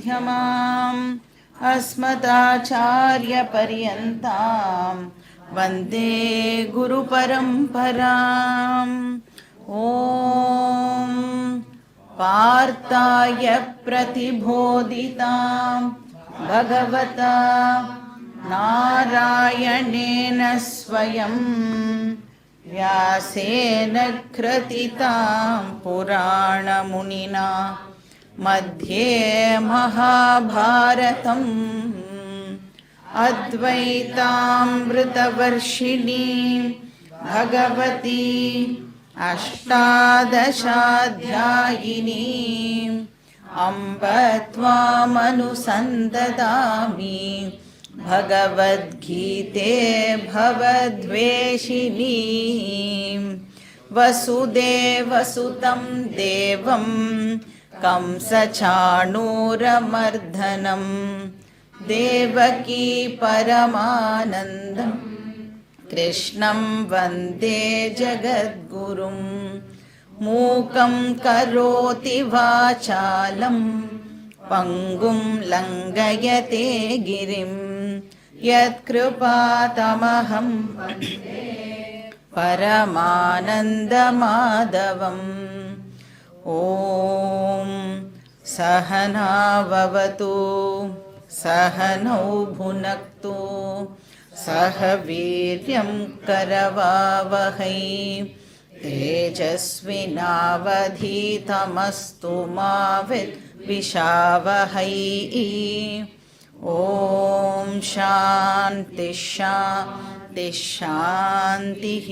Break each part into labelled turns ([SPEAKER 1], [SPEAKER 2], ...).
[SPEAKER 1] मध्यमाम् अस्मदाचार्यपर्यन्तां वन्दे गुरुपरम्पराम्। ॐ पार्थाय प्रतिबोधितां भगवता नारायणेन स्वयं व्यासेन कृतितां पुराणमुनिना मध्ये महाभारतम् अद्वैतामृतवर्षिणीं भगवती अष्टादशाध्यायिनीम् अम्ब त्वामनुसन्ददामि भगवद्गीते भवद्वेषिणीं वसुदेवसुतं देवं कंसचाणूरमर्दनं देवकी परमानन्दं कृष्णं वन्दे जगद्गुरुं मूकं करोति वाचालं पङ्गुं लङ्घयते गिरिं यत्कृपातमहं परमानन्दमाधवम्। ॐ सहनाववतु सहनौ भुनक्तु सह वीर्यं करवावहै तेजस्विनावधीतमस्तु मा विद्विषावहै। ॐ शान्ति शान्ति शान्तिः।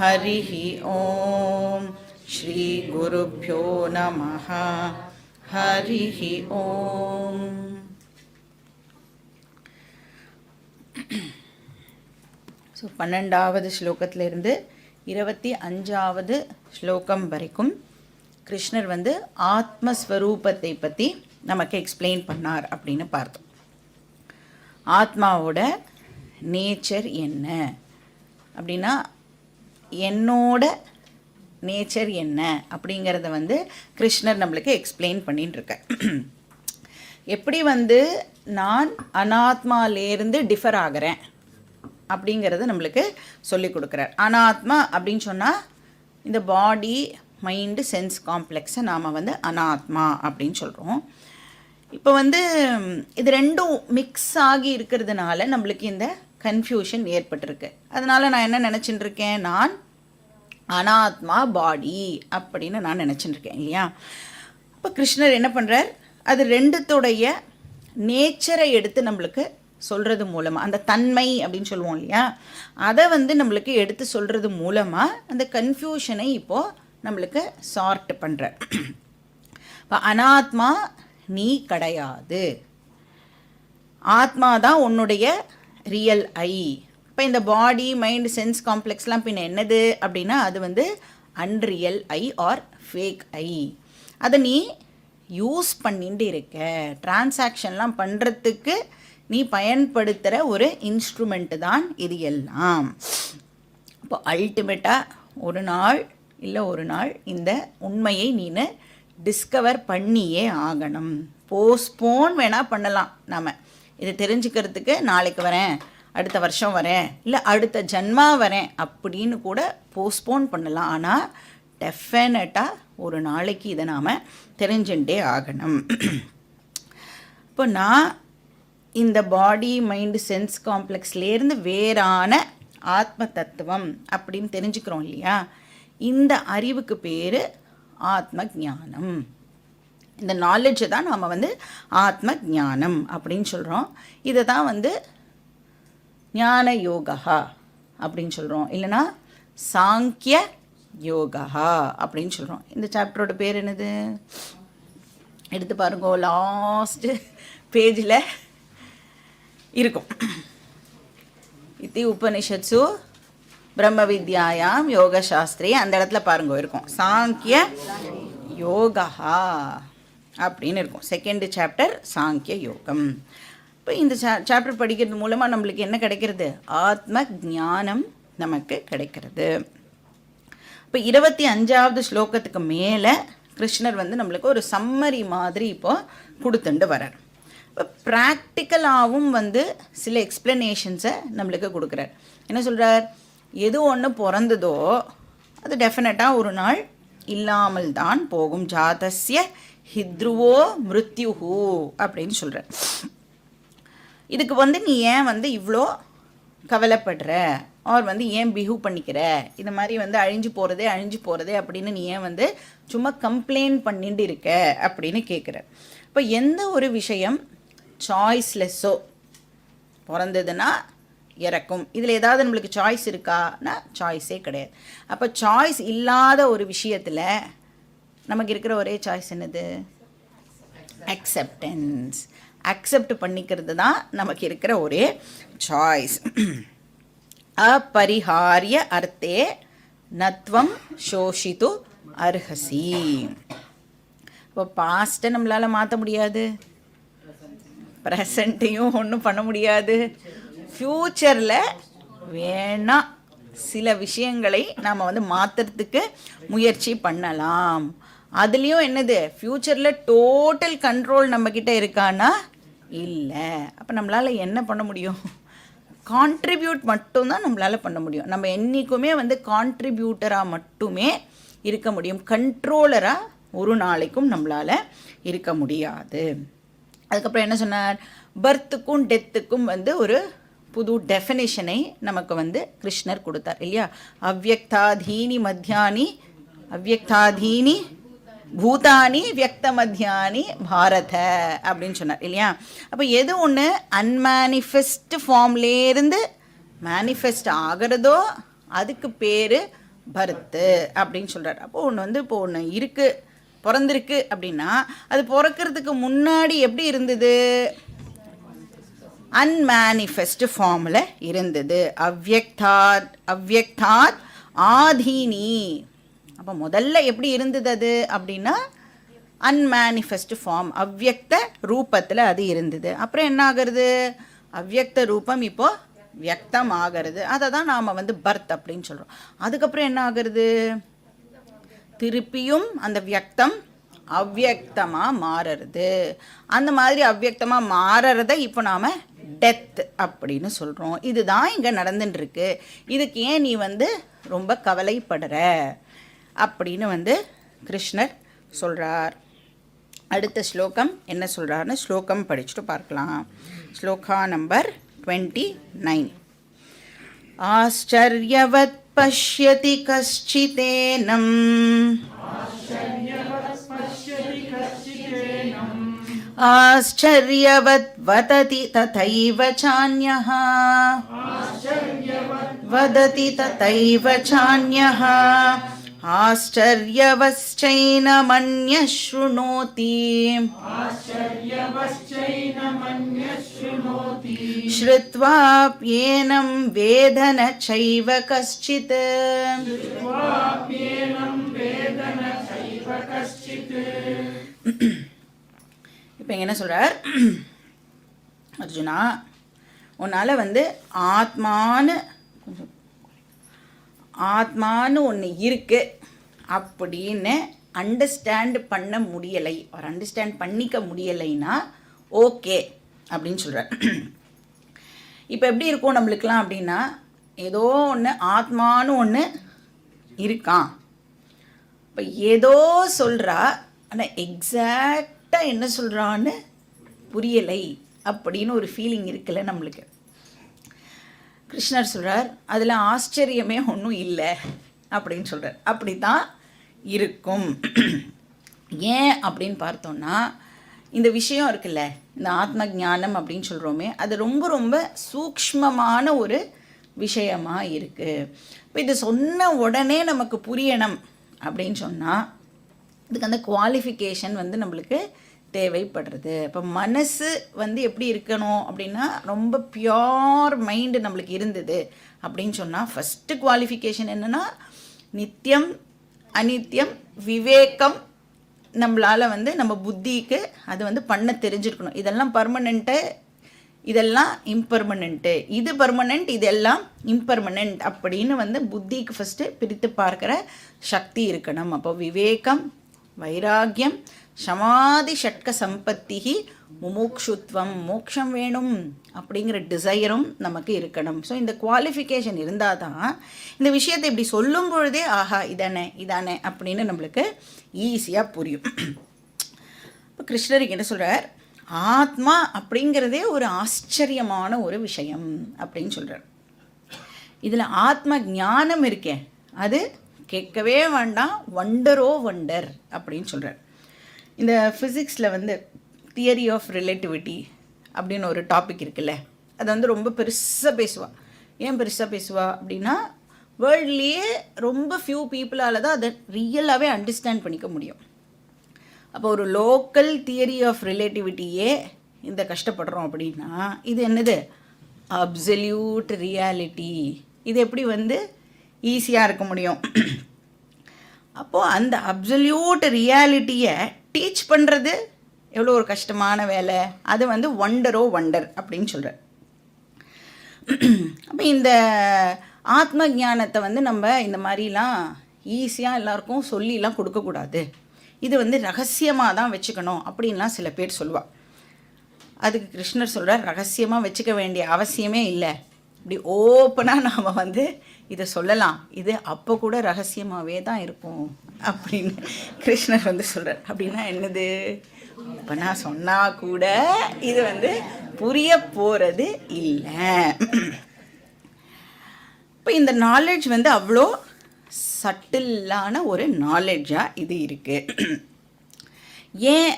[SPEAKER 1] हरिः ॐ श्री गुरुभ्यो नमः। हरिः ॐ। ஸோ 12வது ஸ்லோகத்திலிருந்து 25வது ஸ்லோகம் வரைக்கும் கிருஷ்ணர் ஆத்மஸ்வரூபத்தை பற்றி நமக்கு எக்ஸ்பிளைன் பண்ணார் அப்படின்னு பார்த்தோம். ஆத்மாவோட நேச்சர் என்ன அப்படின்னா, என்னோட நேச்சர் என்ன அப்படிங்கிறத கிருஷ்ணர் நம்மளுக்கு எக்ஸ்பிளைன் பண்ணிட்டு இருக்க. எப்படி நான் அனாத்மாலேருந்து டிஃபர் ஆகிறேன் அப்படிங்கிறது நம்மளுக்கு சொல்லி கொடுக்குறார். அனாத்மா அப்படின்னு சொன்னால் இந்த பாடி மைண்டு சென்ஸ் காம்ப்ளெக்ஸை நாம் அனாத்மா அப்படின்னு சொல்கிறோம். இப்போ இது ரெண்டும் மிக்ஸ் ஆகி இருக்கிறதுனால நம்மளுக்கு இந்த கன்ஃபியூஷன் ஏற்பட்டிருக்கு. அதனால் நான் என்ன நினச்சிட்டு இருக்கேன், நான் அனாத்மா பாடி அப்படின்னு நான் நினச்சிட்டு இருக்கேன் இல்லையா. இப்போ கிருஷ்ணர் என்ன பண்ணுறார், அது ரெண்டுத்தோடைய நேச்சரை எடுத்து நம்மளுக்கு சொல்கிறது மூலமாக, அந்த தன்மை அப்படின்னு சொல்லுவோம் இல்லையா, அதை நம்மளுக்கு எடுத்து சொல்கிறது மூலமாக அந்த கன்ஃபியூஷனை இப்போது நம்மளுக்கு சார்ட் பண்ணுற. இப்போ அனாத்மா நீ கிடையாது, ஆத்மா தான் உன்னுடைய ரியல் ஐ. இப்போ இந்த பாடி மைண்ட் சென்ஸ் காம்ப்ளெக்ஸ்லாம் பின்ன என்னது அப்படின்னா, அது unreal I or fake I. அதை நீ யூஸ் பண்ணிட்டு இருக்க, டிரான்சாக்ஷன்லாம் பண்ணுறதுக்கு நீ பயன்படுத்துகிற ஒரு இன்ஸ்ட்ருமெண்ட்டு தான் இது எல்லாம். இப்போ அல்டிமேட்டாக ஒரு நாள் இல்லை ஒரு நாள் இந்த உண்மையை நீ டிஸ்கவர் பண்ணியே ஆகணும். போஸ்ட்போன் வேணால் பண்ணலாம், நாம் இதை தெரிஞ்சுக்கிறதுக்கு நாளைக்கு வரேன், அடுத்த வருஷம் வரேன், இல்லை அடுத்த ஜன்மா வரேன் அப்படின்னு கூட போஸ்ட்போன் பண்ணலாம். ஆனால் டெஃபினட்டாக ஒரு நாளைக்கு இதை நாம் தெரிஞ்சுட்டே ஆகணும். இப்போ நான் இந்த பாடி மைண்டு சென்ஸ் காம்ப்ளெக்ஸ்லேருந்து வேறான ஆத்ம தத்துவம் அப்படின்னு தெரிஞ்சுக்கிறோம் இல்லையா, இந்த அறிவுக்கு பேர் ஆத்ம ஞானம். இந்த நாலேஜை தான் நாம் ஆத்ம ஞானம் அப்படின்னு சொல்கிறோம். இதை தான் ஞான யோகா அப்படின்னு சொல்கிறோம், இல்லைனா சாங்கிய யோகா அப்படின்னு சொல்கிறோம். இந்த சாப்டரோட பேர் என்னது எடுத்து பாருங்க, லாஸ்ட்டு பேஜில் இருக்கும். இத்தி உபனிஷத்சு பிரம்ம வித்யாயாம் யோக சாஸ்திரி, அந்த இடத்துல பாருங்க இருக்கும் சாங்கிய யோகா அப்படின்னு இருக்கும். செகண்ட் சாப்டர் சாங்கிய யோகம். இப்போ இந்த சாப்டர் படிக்கிறது மூலமாக நம்மளுக்கு என்ன கிடைக்கிறது, ஆத்ம ஞானம் நமக்கு கிடைக்கிறது. இப்போ 25வது ஸ்லோகத்துக்கு மேலே கிருஷ்ணர் நம்மளுக்கு ஒரு சம்மரி மாதிரி இப்போது கொடுத்துண்டு வரார். இப்போ ப்ராக்டிக்கலாகவும் வந்து சில எக்ஸ்ப்ளனேஷன்ஸை நம்மளுக்கு கொடுக்குறார். என்ன சொல்கிறார்? எது ஒன்று பிறந்ததோ அது டெஃபினட்டாக ஒரு நாள் இல்லாமல் தான் போகும். ஜாதஸ்ய ஹித்ருவோ மிருத்யுஹு அப்படின்னு சொல்கிறார். இதுக்கு வந்து நீ ஏன் வந்து இவ்வளோ கவலைப்படுற, ஆர் வந்து ஏன் பிஹேவ் பண்ணிக்கிற, இந்த மாதிரி வந்து அழிஞ்சு போகிறதே அப்படின்னு நீ ஏன் வந்து சும்மா கம்ப்ளைண்ட் பண்ணிட்டு இருக்க அப்படின்னு கேட்குற. இப்போ எந்த ஒரு விஷயம் சாய்ஸ்லெஸ்ஸோ பிறந்ததுன்னா இறக்கும். இதில் ஏதாவது நம்மளுக்கு சாய்ஸ் இருக்கான்னா சாய்ஸே கிடையாது. அப்போ சாய்ஸ் இல்லாத ஒரு விஷயத்தில் நமக்கு இருக்கிற ஒரே சாய்ஸ் என்னது? அக்செப்டன்ஸ். அக்செப்ட் பண்ணிக்கிறது தான் நமக்கு இருக்கிற ஒரே சாய்ஸ். अपरिहार्य अर्थे नत्वं शोषितु अर्हसि. இப்போ பாஸ்ட்டை நம்மளால் மாற்ற முடியாது, ப்ரெசண்ட்டையும் ஒன்றும் பண்ண முடியாது. ஃப்யூச்சரில் வேணால் சில விஷயங்களை நாம் வந்து மாற்றுறதுக்கு முயற்சி பண்ணலாம். அதுலேயும் என்னது, ஃப்யூச்சரில் டோட்டல் கண்ட்ரோல் நம்மக்கிட்ட இருக்கான்னா இல்லை. அப்போ நம்மளால் என்ன பண்ண முடியும்? கான்ட்ரிபியூட் மட்டும்தான் நம்மளால் பண்ண முடியும். நம்ம என்றைக்குமே வந்து கான்ட்ரிபியூட்டராக மட்டுமே இருக்க முடியும். கண்ட்ரோலராக ஒரு நாளைக்கும் நம்மளால் இருக்க முடியாது. அதுக்கப்புறம் என்ன சொன்னார்? பர்த்துக்கும் டெத்துக்கும் வந்து ஒரு புது டெஃபினேஷனை நமக்கு வந்து கிருஷ்ணர் கொடுத்தார் இல்லையா? அவ்யக்தாதீனி மத்தியானி அவ்யக்தாதீனி பூதானி வியக்த மத்தியானி பாரத அப்படின்னு சொன்னார் இல்லையா? அப்போ எது ஒன்று அன்மேனிஃபெஸ்ட் ஃபார்ம்லேருந்து மேனிஃபெஸ்ட் ஆகிறதோ அதுக்கு பேர் பர்த்து அப்படின்னு சொல்கிறார். அப்போது ஒன்று வந்து இப்போ ஒன்று இருக்குது, பிறந்திருக்கு அப்படின்னா அது பிறக்கிறதுக்கு முன்னாடி எப்படி இருந்தது? அன்மேனிஃபெஸ்ட் ஃபார்மில் இருந்தது. அவ்யக்தாத் ஆதீனி. அப்போ முதல்ல எப்படி இருந்தது அது அப்படின்னா அன்மேனிஃபெஸ்ட் ஃபார்ம், அவ்யக்த ரூபத்தில் அது இருந்தது. அப்புறம் என்ன ஆகிறது? அவ்யக்த ரூபம் இப்போது வியக்தம் ஆகிறது. அதை தான் நாம் வந்து பர்த் அப்படின்னு சொல்கிறோம். அதுக்கப்புறம் என்ன ஆகிறது? திருப்பியும் அந்த வியக்தம் அவ்யக்தமாக மாறுறது. அந்த மாதிரி அவ்யக்தமாக மாறுறத இப்போ நாம் டெத் அப்படின்னு சொல்கிறோம். இதுதான் இங்கே நடந்துட்டுருக்கு. இதுக்கு ஏன் நீ வந்து ரொம்ப கவலைப்படுற அப்படின்னு வந்து கிருஷ்ணர் சொல்கிறார். அடுத்த ஸ்லோகம் என்ன சொல்கிறாருன்னு ஸ்லோகம் படிச்சுட்டு பார்க்கலாம். ஸ்லோகா நம்பர் 29. ஆச்சர்யவத் பஷ்யதி கஷ்சிதேனம் ஆச்சர்யவத் வததி ததைவ சான்யஹ வததி ததைவ சான்யஹ ஆச்சர்யவச்சைனமன்யः ஷ்ருணோதி ஸ்ருத்வாப்யேனம் வேத ந சைவ கஷ்சித். இப்போ என்ன சொல்கிறார்? அர்ஜுனா, உன்னால் வந்து ஆத்மான்னு ஒன்று இருக்குது அப்படின்னு அண்டர்ஸ்டாண்ட் பண்ண முடியலை, ஒரு அண்டர்ஸ்டாண்ட் பண்ணிக்க முடியலைன்னா ஓகே அப்படின்னு சொல்கிறார். இப்போ எப்படி இருக்கும் நம்மளுக்கெலாம் அப்படின்னா, ஏதோ ஒன்று ஆத்மானு ஒன்று இருக்கான், இப்போ ஏதோ சொல்கிறா, ஆனால் எக்ஸாக்டாக என்ன சொல்கிறான்னு புரியலை அப்படின்னு ஒரு ஃபீலிங் இருக்குல்ல நம்மளுக்கு. கிருஷ்ணர் சொல்கிறார், அதில் ஆச்சரியமே ஒன்றும் இல்லை அப்படின்னு சொல்கிறார். அப்படி தான் இருக்கும். ஏன் அப்படின்னு பார்த்தோன்னா, இந்த விஷயம் இருக்குல்ல, இந்த ஆத்ம ஞானம் அப்படின்னு சொல்கிறோமே, அது ரொம்ப ரொம்ப சூக்ஷ்மமான ஒரு விஷயமாக இருக்குது. இப்போ இது சொன்ன உடனே நமக்கு புரியணும் அப்படின்னு சொன்னால் இதுக்கு அந்த குவாலிஃபிகேஷன் வந்து நம்மளுக்கு தேவைப்படுறது. இப்போ மனசு வந்து எப்படி இருக்கணும் அப்படின்னா, ரொம்ப பியோர் மைண்டு நம்மளுக்கு இருந்தது அப்படின்னு சொன்னால் ஃபஸ்ட்டு குவாலிஃபிகேஷன் என்னென்னா, நித்தியம் அனித்தியம் விவேகம் நம்மளால் வந்து நம்ம புத்திக்கு அது வந்து பண்ண தெரிஞ்சிருக்கணும். இதெல்லாம் பர்மனெண்ட்டு, இதெல்லாம் இம்பர்மனெண்ட்டு, இது பர்மனெண்ட், இதெல்லாம் இம்பர்மனெண்ட் அப்படின்னு வந்து புத்திக்கு ஃபஸ்ட்டு பிரித்து பார்க்குற சக்தி இருக்கணும். அப்போ விவேகம், வைராக்கியம், சமாதி ஷட்க சம்பத்தி முமுக்ஷுத்வம், மோட்சம் வேணும் அப்படிங்கிற டிசைரும் நமக்கு இருக்கணும். ஸோ இந்த குவாலிஃபிகேஷன் இருந்தால் தான் இந்த விஷயத்தை இப்படி சொல்லும் பொழுதே ஆஹா இதானே இதானே அப்படின்னு நம்மளுக்கு ஈஸியாக புரியும். இப்போ கிருஷ்ணருக்கு என்ன சொல்கிறார், ஆத்மா அப்படிங்கிறதே ஒரு ஆச்சரியமான ஒரு விஷயம் அப்படின்னு சொல்கிறார். இதில் ஆத்ம ஞானம் இருக்கே அது கேட்கவே வேண்டாம், வண்டரோ வண்டர் அப்படின்னு சொல்கிறார். இந்த ஃபிசிக்ஸில் வந்து தியரி ஆஃப் ரிலேட்டிவிட்டி அப்படின்னு ஒரு டாபிக் இருக்குல்ல, அது வந்து ரொம்ப பெருசாக பேசுவாள். ஏன் பெருசாக பேசுவா அப்படின்னா, வேர்ல்ட்லேயே ரொம்ப ஃபியூ பீப்புளால் தான் அதை ரியலாகவே அண்டர்ஸ்டாண்ட் பண்ணிக்க முடியும். அப்போ ஒரு லோக்கல் தியரி ஆஃப் ரிலேட்டிவிட்டியே இந்த கஷ்டப்படுறோம் அப்படின்னா இது என்னது, அப்சல்யூட் ரியாலிட்டி. இது எப்படி வந்து ஈஸியாக இருக்க முடியும்? அப்போது அந்த அப்சல்யூட் ரியாலிட்டியை டீச் பண்ணுறது எவ்வளோ ஒரு கஷ்டமான வேலை. அது வந்து வண்டரோ வண்டர் அப்படின்னு சொல்கிறார். அப்போ இந்த ஆத்ம ஞானத்தை வந்து நம்ம இந்த மாதிரிலாம் ஈஸியாக எல்லாருக்கும் சொல்லிலாம் கொடுக்கக்கூடாது, இது வந்து ரகசியமாக தான் வச்சுக்கணும் அப்படின்லாம் சில பேர் சொல்லுவாள். அதுக்கு கிருஷ்ணர் சொல்கிறார், ரகசியமாக வச்சுக்க வேண்டிய அவசியமே இல்லை, இப்படி ஓப்பனாக நாம் வந்து இதை சொல்லலாம், இது அப்போ கூட ரகசியமாகவே தான் இருக்கும் அப்படின்னு கிருஷ்ணர் வந்து சொல்கிறார். அப்படின்னா என்னது, இப்போ நான் சொன்னால் கூட இது வந்து புரிய போகிறது இல்லை. இப்போ இந்த நாலேஜ் வந்து அவ்வளோ சட்டிலான ஒரு நாலேஜாக இது இருக்குது. ஏன்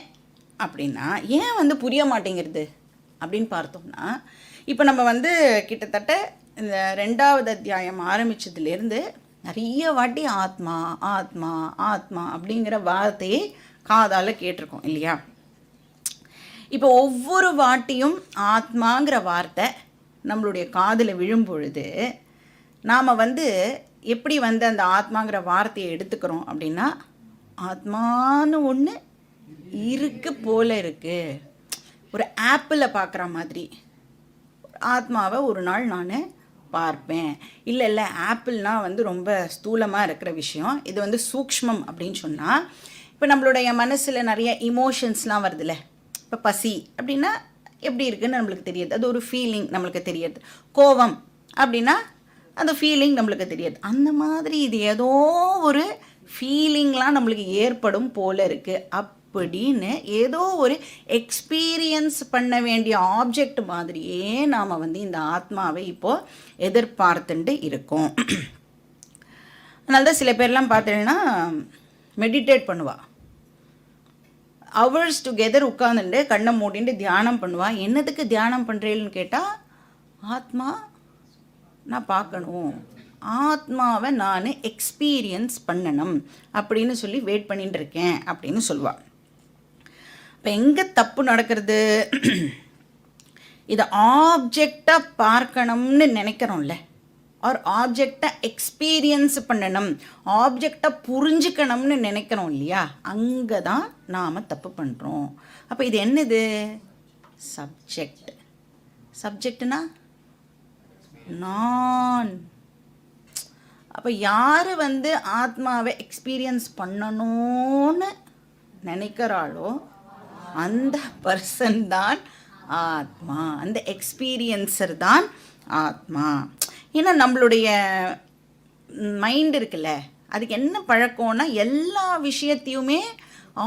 [SPEAKER 1] அப்படின்னா, ஏன் வந்து புரிய மாட்டேங்கிறது அப்படின்னு பார்த்தோம்னா, இப்போ நம்ம வந்து கிட்டத்தட்ட இந்த 2வது அத்தியாயம் ஆரம்பித்ததுலேருந்து நிறைய வாட்டி ஆத்மா ஆத்மா ஆத்மா அப்படிங்கிற வார்த்தையை காதால் கேட்டிருக்கோம் இல்லையா? இப்போ ஒவ்வொரு வாட்டியும் ஆத்மாங்கிற வார்த்தை நம்மளுடைய காதில் விழும் பொழுது நாம் வந்து எப்படி வந்து அந்த ஆத்மாங்கிற வார்த்தையை எடுத்துக்கிறோம் அப்படின்னா, ஆத்மான்னு ஒன்று இருக்கு போல இருக்குது. ஒரு ஆப்பிளை பார்க்குற மாதிரி ஆத்மாவை ஒரு நாள் நான் பார்ப்பேன். இல்லை ஆப்பிள்னால் வந்து ரொம்ப ஸ்தூலமாக இருக்கிற விஷயம், இது வந்து சூக்ஷ்மம் அப்படின்னு சொன்னால், இப்போ நம்மளுடைய மனசில் நிறைய இமோஷன்ஸ்லாம் வருதுல்ல. இப்போ பசி அப்படின்னா எப்படி இருக்குதுன்னு நம்மளுக்கு தெரியாது, அது ஒரு ஃபீலிங் நம்மளுக்கு தெரியாது. கோபம் அப்படின்னா அந்த ஃபீலிங் நம்மளுக்கு தெரியாது. அந்த மாதிரி இது ஏதோ ஒரு ஃபீலிங்லாம் நம்மளுக்கு ஏற்படும் போல இருக்குது அப்படின்னு ஏதோ ஒரு எக்ஸ்பீரியன்ஸ் பண்ண வேண்டிய ஆப்ஜெக்ட் மாதிரியே நாம் வந்து இந்த ஆத்மாவை இப்போது எதிர்பார்த்துட்டு இருக்கோம். அதனால தான் சில பேர்லாம் பார்த்தீங்கன்னா மெடிடேட் பண்ணுவாள், ஹவர்ஸ் டுகெதர் உட்காந்துட்டு கண்ணை மூடிட்டு தியானம் பண்ணுவாள். என்னதுக்கு தியானம் பண்ணுறேன்னு கேட்டால், ஆத்மா நான் பார்க்கணும், ஆத்மாவை நான் எக்ஸ்பீரியன்ஸ் பண்ணணும் அப்படின்னு சொல்லி வெயிட் பண்ணிட்டு இருக்கேன் அப்படின்னு சொல்லுவாள். இப்போ எங்கே தப்பு நடக்கிறது, இதை ஆப்ஜெக்டாக பார்க்கணும்னு நினைக்கிறோம்ல, ஆர் ஆப்ஜெக்டை எக்ஸ்பீரியன்ஸ் பண்ணணும், ஆப்ஜெக்டை புரிஞ்சுக்கணும்னு நினைக்கிறோம் இல்லையா, அங்கே தான் நாம் தப்பு பண்ணுறோம். அப்போ இது என்னது, சப்ஜெக்ட். சப்ஜெக்ட்னா நான். அப்போ யார் வந்து ஆத்மாவை எக்ஸ்பீரியன்ஸ் பண்ணணும்னு நினைக்கிறாளோ அந்த பர்சன் தான் ஆத்மா, அந்த எக்ஸ்பீரியன்ஸர் தான் ஆத்மா. ஏன்னா நம்மளுடைய மைண்ட் இருக்குல்ல, அதுக்கு என்ன பழக்கம்னா எல்லா விஷயத்தையுமே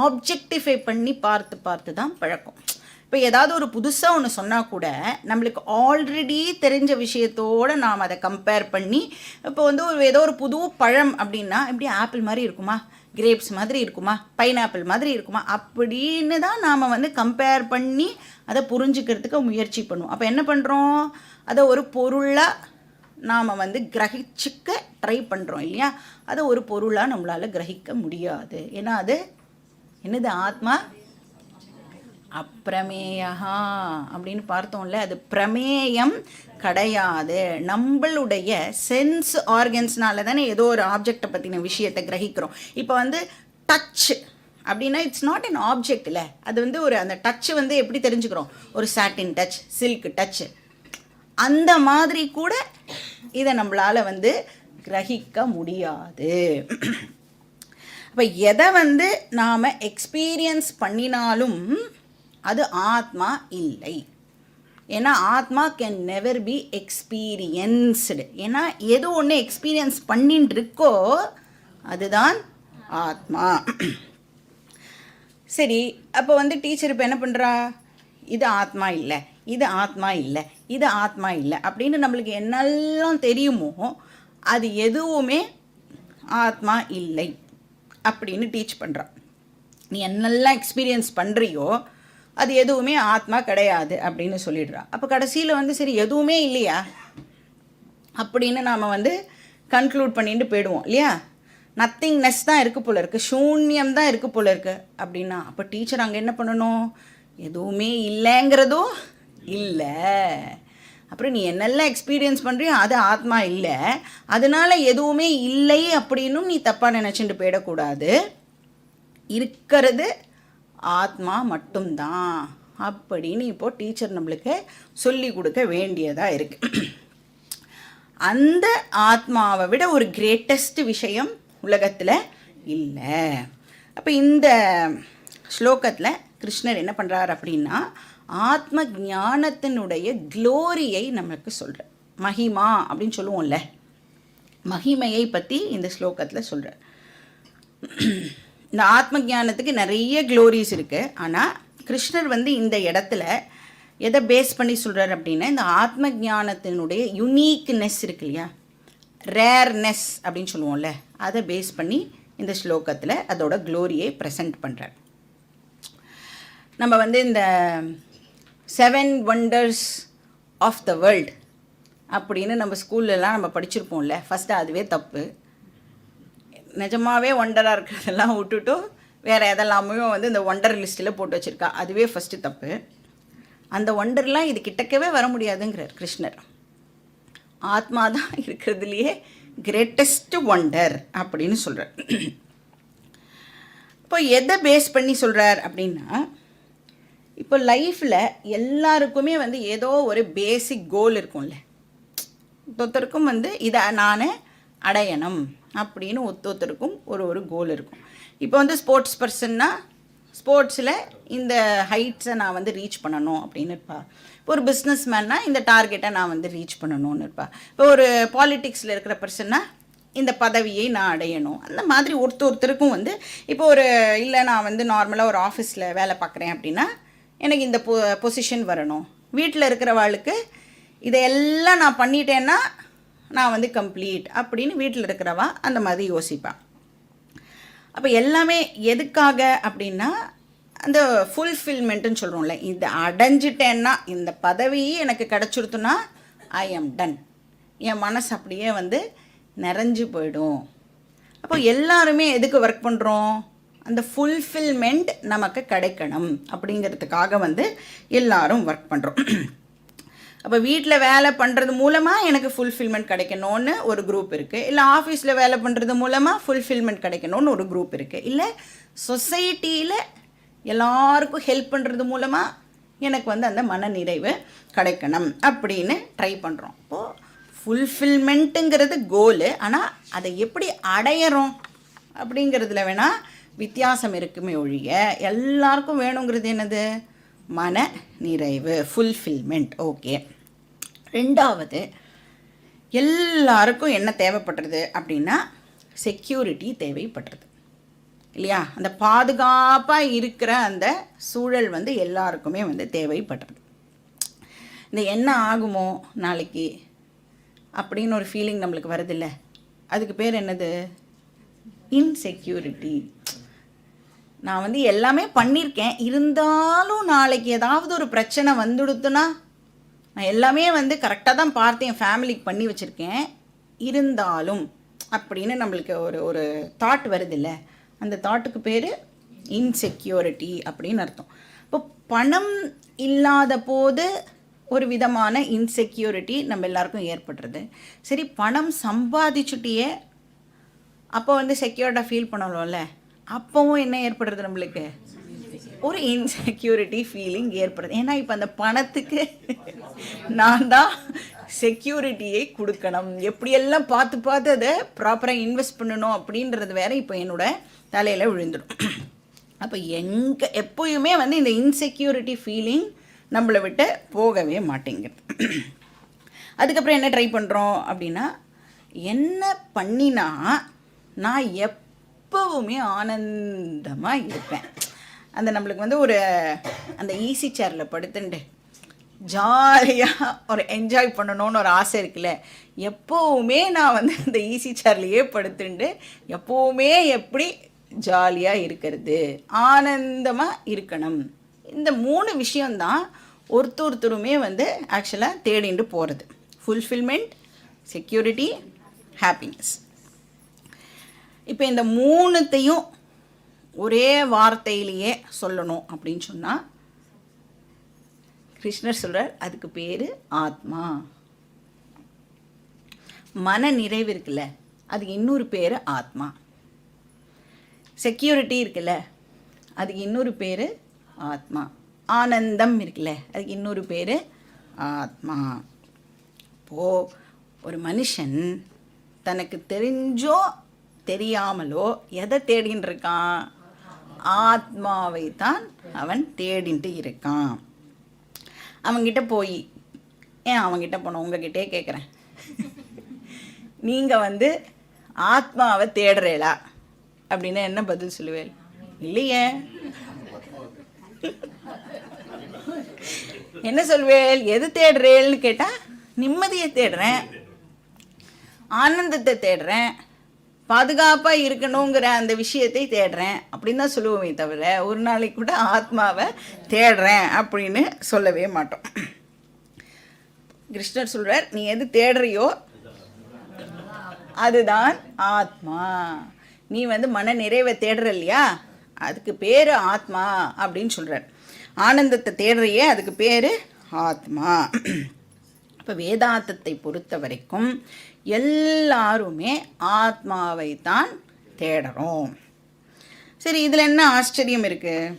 [SPEAKER 1] ஆப்ஜெக்டிஃபை பண்ணி பார்த்து பார்த்து தான் பழக்கம். இப்போ ஏதாவது ஒரு புதுசாக ஒன்று சொன்னால் கூட நம்மளுக்கு ஆல்ரெடி தெரிஞ்ச விஷயத்தோடு நாம் அதை கம்பேர் பண்ணி, இப்போ வந்து ஏதோ ஒரு புது பழம் அப்படின்னா எப்படி ஆப்பிள் மாதிரி இருக்குமா, கிரேப்ஸ் மாதிரி இருக்குமா, பைனாப்பிள் மாதிரி இருக்குமா அப்படின்னு தான் நாம் வந்து கம்பேர் பண்ணி அதை புரிஞ்சுக்கிறதுக்கு முயற்சி பண்ணுவோம். அப்போ என்ன பண்ணுறோம், அதை ஒரு பொருளாக நாம் வந்து கிரகிச்சிக்க ட்ரை பண்ணுறோம் இல்லையா. அதை ஒரு பொருளாக நம்மளால் கிரகிக்க முடியாது. ஏன்னா அது என்னது, ஆத்மா அப்பிரமேயா அப்படின்னு பார்த்தோம்ல, அது பிரமேயம் கிடையாது. நம்மளுடைய சென்ஸ் ஆர்கன்ஸ்னால தானே ஏதோ ஒரு ஆப்ஜெக்டை பற்றின விஷயத்தை கிரகிக்கிறோம். இப்போ வந்து டச் அப்படின்னா இட்ஸ் நாட் அன் ஆப்ஜெக்ட் இல்லை, அது வந்து ஒரு அந்த டச் வந்து எப்படி தெரிஞ்சுக்கிறோம், ஒரு சாட்டின் டச், சில்க் டச், அந்த மாதிரி கூட இதை நம்மளால் வந்து கிரகிக்க முடியாது. அப்போ எதை வந்து நாம் எக்ஸ்பீரியன்ஸ் பண்ணினாலும் அது ஆத்மா இல்லை. ஏன்னா ஆத்மா கேன் நெவர் பி எக்ஸ்பீரியன்ஸ்டு. ஏன்னா எது ஒன்று எக்ஸ்பீரியன்ஸ் பண்ணின்னு இருக்கோ அதுதான் ஆத்மா. சரி, அப்போ வந்து டீச்சர் இப்போ என்ன பண்ணுறா, இது ஆத்மா இல்லை, இது ஆத்மா இல்லை, இது ஆத்மா இல்லை அப்படின்னு நம்மளுக்கு என்னெல்லாம் தெரியுமோ அது எதுவுமே ஆத்மா இல்லை அப்படின்னு டீச் பண்ணுறான். நீ என்னெல்லாம் எக்ஸ்பீரியன்ஸ் பண்ணுறியோ அது எதுவுமே ஆத்மா கிடையாது அப்படின்னு சொல்லிடுறான். அப்போ கடைசியில் வந்து சரி எதுவுமே இல்லையா அப்படின்னு நாம் வந்து கன்க்ளூட் பண்ணிட்டு போயிடுவோம் இல்லையா. நத்திங்னஸ் தான் இருக்குது போல இருக்குது, சூன்யம் தான் இருக்குது போல இருக்குது அப்படின்னா அப்போ டீச்சர் அங்கே என்ன பண்ணணும், எதுவுமே இல்லைங்கிறதும் இல்லை. அப்புறம் நீ என்னெல்லாம் எக்ஸ்பீரியன்ஸ் பண்ணுறியோ அது ஆத்மா இல்லை, அதனால எதுவுமே இல்லை அப்படின்னும் நீ தப்பாக நினச்சிட்டு போயிடக்கூடாது. இருக்கிறது ஆத்மா மட்டும்தான் அப்படின்னு இப்போது டீச்சர் நம்மளுக்கு சொல்லி கொடுக்க வேண்டியதாக இருக்குது. அந்த ஆத்மாவை விட ஒரு கிரேட்டஸ்ட் விஷயம் உலகத்தில் இல்லை. அப்போ இந்த ஸ்லோகத்தில் கிருஷ்ணர் என்ன பண்ணுறார் அப்படின்னா ஆத்ம ஞானத்தினுடைய க்ளோரியை நமக்கு சொல்கிறார். மகிமா அப்படின்னு சொல்லுவோம்ல, மகிமையை பற்றி இந்த ஸ்லோகத்தில் சொல்கிறார். இந்த ஆத்ம ஞானத்துக்கு நிறைய க்ளோரிஸ் இருக்குது. ஆனால் கிருஷ்ணர் வந்து இந்த இடத்துல எதை பேஸ் பண்ணி சொல்கிறார் அப்படின்னா இந்த ஆத்ம ஞானத்தினுடைய யுனீக்னஸ் இருக்கு இல்லையா, ரேர்னஸ் அப்படின்னு சொல்லுவோம்ல, அதை பேஸ் பண்ணி இந்த ஸ்லோகத்தில் அதோட க்ளோரியை ப்ரெசென்ட் பண்ணுறார். நம்ம வந்து இந்த 7 wonders ஆஃப் த வேர்ல்டு அப்படின்னு நம்ம ஸ்கூல்லலாம் நம்ம படிச்சிருப்போம்ல. ஃபஸ்ட்டு அதுவே தப்பு. நிஜமாகவே ஒண்டராக இருக்கிறதெல்லாம் விட்டுட்டு வேறு எதெல்லாமே வந்து இந்த ஒண்டர் லிஸ்ட்டில் போட்டு வச்சுருக்கா, அதுவே ஃபஸ்ட்டு தப்பு. அந்த ஒண்டர்லாம் இது கிட்டக்கவே வர முடியாதுங்கிறார் கிருஷ்ணர். ஆத்மா தான் இருக்கிறதுலையே கிரேட்டஸ்ட் ஒண்டர் அப்படின்னு சொல்கிறார். இப்போ எதை பேஸ் பண்ணி சொல்கிறார் அப்படின்னா இப்போ லைஃப்பில் எல்லாருக்குமே வந்து ஏதோ ஒரு பேசிக் கோல் இருக்கும்ல. ஒருத்தருக்கும் வந்து இதை நான் அடையணும் அப்படின்னு ஒருத்தருக்கும் ஒரு கோல் இருக்கும். இப்போ வந்து ஸ்போர்ட்ஸ் பர்சன்னா ஸ்போர்ட்ஸில் இந்த ஹைட்ஸை நான் வந்து ரீச் பண்ணணும் அப்படின்னு இருப்பா. இப்போ ஒரு பிஸ்னஸ் மேன்னா இந்த டார்கெட்டை நான் வந்து ரீச் பண்ணணும்னு இருப்பா. இப்போ ஒரு பாலிட்டிக்ஸில் இருக்கிற பர்சன்னா இந்த பதவியை நான் அடையணும். அந்த மாதிரி ஒருத்தருக்கும் வந்து இப்போ ஒரு இல்லை நான் வந்து நார்மலாக ஒரு ஆஃபீஸில் வேலை பார்க்குறேன் அப்படின்னா எனக்கு இந்த பொசிஷன் வரணும். வீட்டில் இருக்கிறவாளுக்கு இதையெல்லாம் நான் பண்ணிட்டேன்னா நான் வந்து கம்ப்ளீட் அப்படின்னு வீட்டில் இருக்கிறவா அந்த மாதிரி யோசிப்பாள். அப்போ எல்லாமே எதுக்காக அப்படின்னா அந்த ஃபுல்ஃபில்மெண்ட்டுன்னு சொல்கிறோம்ல, இதை அடைஞ்சிட்டேன்னா இந்த பதவி எனக்கு கிடச்சிருத்துன்னா ஐ எம் டன், என் மனசு அப்படியே வந்து நிறைஞ்சு போயிடும். அப்போ எல்லாருமே எதுக்கு ஒர்க் பண்ணுறோம், அந்த ஃபுல்ஃபில்மெண்ட் நமக்கு கிடைக்கணும் அப்படிங்கிறதுக்காக வந்து எல்லாரும் ஒர்க் பண்ணுறோம். அப்போ வீட்டில் வேலை பண்ணுறது மூலமாக எனக்கு ஃபுல்ஃபில்மெண்ட் கிடைக்கணும்னு ஒரு குரூப் இருக்குது, இல்லை ஆஃபீஸில் வேலை பண்ணுறது மூலமாக ஃபுல்ஃபில்மெண்ட் கிடைக்கணும்னு ஒரு குரூப் இருக்குது, இல்லை சொசைட்டியில் எல்லாருக்கும் ஹெல்ப் பண்ணுறது மூலமாக எனக்கு வந்து அந்த மன நிறைவு கிடைக்கணும் அப்படின்னு ட்ரை பண்ணுறோம். இப்போது ஃபுல்ஃபில்மெண்ட்டுங்கிறது கோலு, ஆனால் அதை எப்படி அடையிறோம் அப்படிங்கிறதுல வேணால் வித்தியாசம் இருக்குமே ஒழிய எல்லாருக்கும் வேணுங்கிறது என்னது, மன நிறைவு, ஃபுல்ஃபில்மெண்ட். ஓகே. ரெண்டாவது எல்லாருக்கும் என்ன தேவைப்படுறது அப்படின்னா செக்யூரிட்டி தேவைப்படுறது இல்லையா. அந்த பாதுகாப்பாக இருக்கிற அந்த சூழல் வந்து எல்லாருக்குமே வந்து தேவைப்படுறது. இந்த என்ன ஆகுமோ நாளைக்கு அப்படின்னு ஒரு ஃபீலிங் நம்மளுக்கு வருதில்ல, அதுக்கு பேர் என்னது, இன்செக்யூரிட்டி. நான் வந்து எல்லாமே பண்ணியிருக்கேன், இருந்தாலும் நாளைக்கு ஏதாவது ஒரு பிரச்சனை வந்துடுத்துனா, நான் எல்லாமே வந்து கரெக்டாக தான் பார்த்து என் ஃபேமிலிக்கு பண்ணி வச்சுருக்கேன், இருந்தாலும் அப்படின்னு நம்மளுக்கு ஒரு தாட் வருதில்ல, அந்த தாட்டுக்கு பேர் இன்செக்யூரிட்டி அப்படின்னு அர்த்தம். இப்போ பணம் இல்லாத போது ஒரு விதமான இன்செக்யூரிட்டி நம்ம எல்லாருக்கும் ஏற்படுறது. சரி, பணம் சம்பாதிச்சுட்டியே அப்போ வந்து செக்யூர்டாக ஃபீல் பண்ணணும்ல, அப்போவும் என்ன ஏற்படுறது நம்மளுக்கு, ஒரு இன்செக்யூரிட்டி ஃபீலிங் ஏற்படுது. ஏன்னா இப்போ அந்த பணத்துக்கு நான் தான் செக்யூரிட்டியை கொடுக்கணும், எப்படியெல்லாம் பார்த்து பார்த்து அதை ப்ராப்பராக இன்வெஸ்ட் பண்ணணும் அப்படின்றது வேற இப்போ என்னோட தலையில் விழுந்துடும். அப்போ எப்போயுமே வந்து இந்த இன்செக்யூரிட்டி ஃபீலிங் நம்மளை விட்டு போகவே மாட்டேங்குது. அதுக்கப்புறம் என்ன ட்ரை பண்ணுறோம் அப்படின்னா, என்ன பண்ணினா நான் எப்போவுமே ஆனந்தமாக இருப்பேன். அந்த நம்மளுக்கு வந்து ஒரு அந்த ஈஸி சேரில் படுத்துட்டு ஜாலியாக ஒரு என்ஜாய் பண்ணணும்னு ஒரு ஆசை இருக்குல்ல, எப்போவுமே நான் வந்து அந்த ஈஸி சேர்லையே படுத்துட்டு எப்போவுமே எப்படி ஜாலியாக இருக்கிறது, ஆனந்தமாக இருக்கணும். இந்த 3 விஷயந்தான் ஒருத்தருமே வந்து ஆக்சுவலாக தேடிட்டு போகிறது. Fulfilment, security, happiness. இப்போ இந்த 3த்தையும் ஒரே வார்த்தையிலேயே சொல்லணும் அப்படின்னு சொன்னால் கிருஷ்ணர் சொல்கிறார், அதுக்கு பேர் ஆத்மா. மன நிறைவு இருக்குல்ல, அதுக்கு இன்னொரு பேர் ஆத்மா. செக்யூரிட்டி இருக்குல்ல, அதுக்கு இன்னொரு பேர் ஆத்மா. ஆனந்தம் இருக்குல்ல, அதுக்கு இன்னொரு பேர் ஆத்மா. இப்போது ஒரு மனுஷன் தனக்கு தெரிஞ்சோ தெரியாமலோ எதை தேடின்னு இருக்கான்? ஆத்மாவை தான் அவன் தேடிட்டு இருக்கான். அவங்கிட்ட போய், அவங்கிட்ட போனோம், உங்ககிட்டே கேட்குறேன், நீங்கள் வந்து ஆத்மாவை தேடுறீங்களா அப்படின்னு என்ன பதில் சொல்லுவேன்? இல்லையே. என்ன சொல்வேல்? எது தேடுறேன்னு கேட்டால் நிம்மதியை தேடுறேன், ஆனந்தத்தை தேடுறேன், பாதுகாப்பாக இருக்கணுங்கிற அந்த விஷயத்தை தேடுறேன் அப்படின்னு தான் சொல்லுவோமே தவிர ஒரு நாளைக்கு கூட ஆத்மாவை தேடுறேன் அப்படின்னு சொல்லவே மாட்டோம். கிருஷ்ணர் சொல்கிறார், நீ எது தேடுறியோ அதுதான் ஆத்மா. நீ வந்து மன நிறைவை தேடுற இல்லையா, அதுக்கு பேர் ஆத்மா அப்படின்னு சொல்கிறார். ஆனந்தத்தை தேடுறையே, அதுக்கு பேர் ஆத்மா. இப்போ வேதாந்தத்தை பொறுத்த வரைக்கும் எல்லாருமே ஆத்மாவை தான் தேடுறோம். சரி, இதில் என்ன ஆச்சரியம் இருக்குது?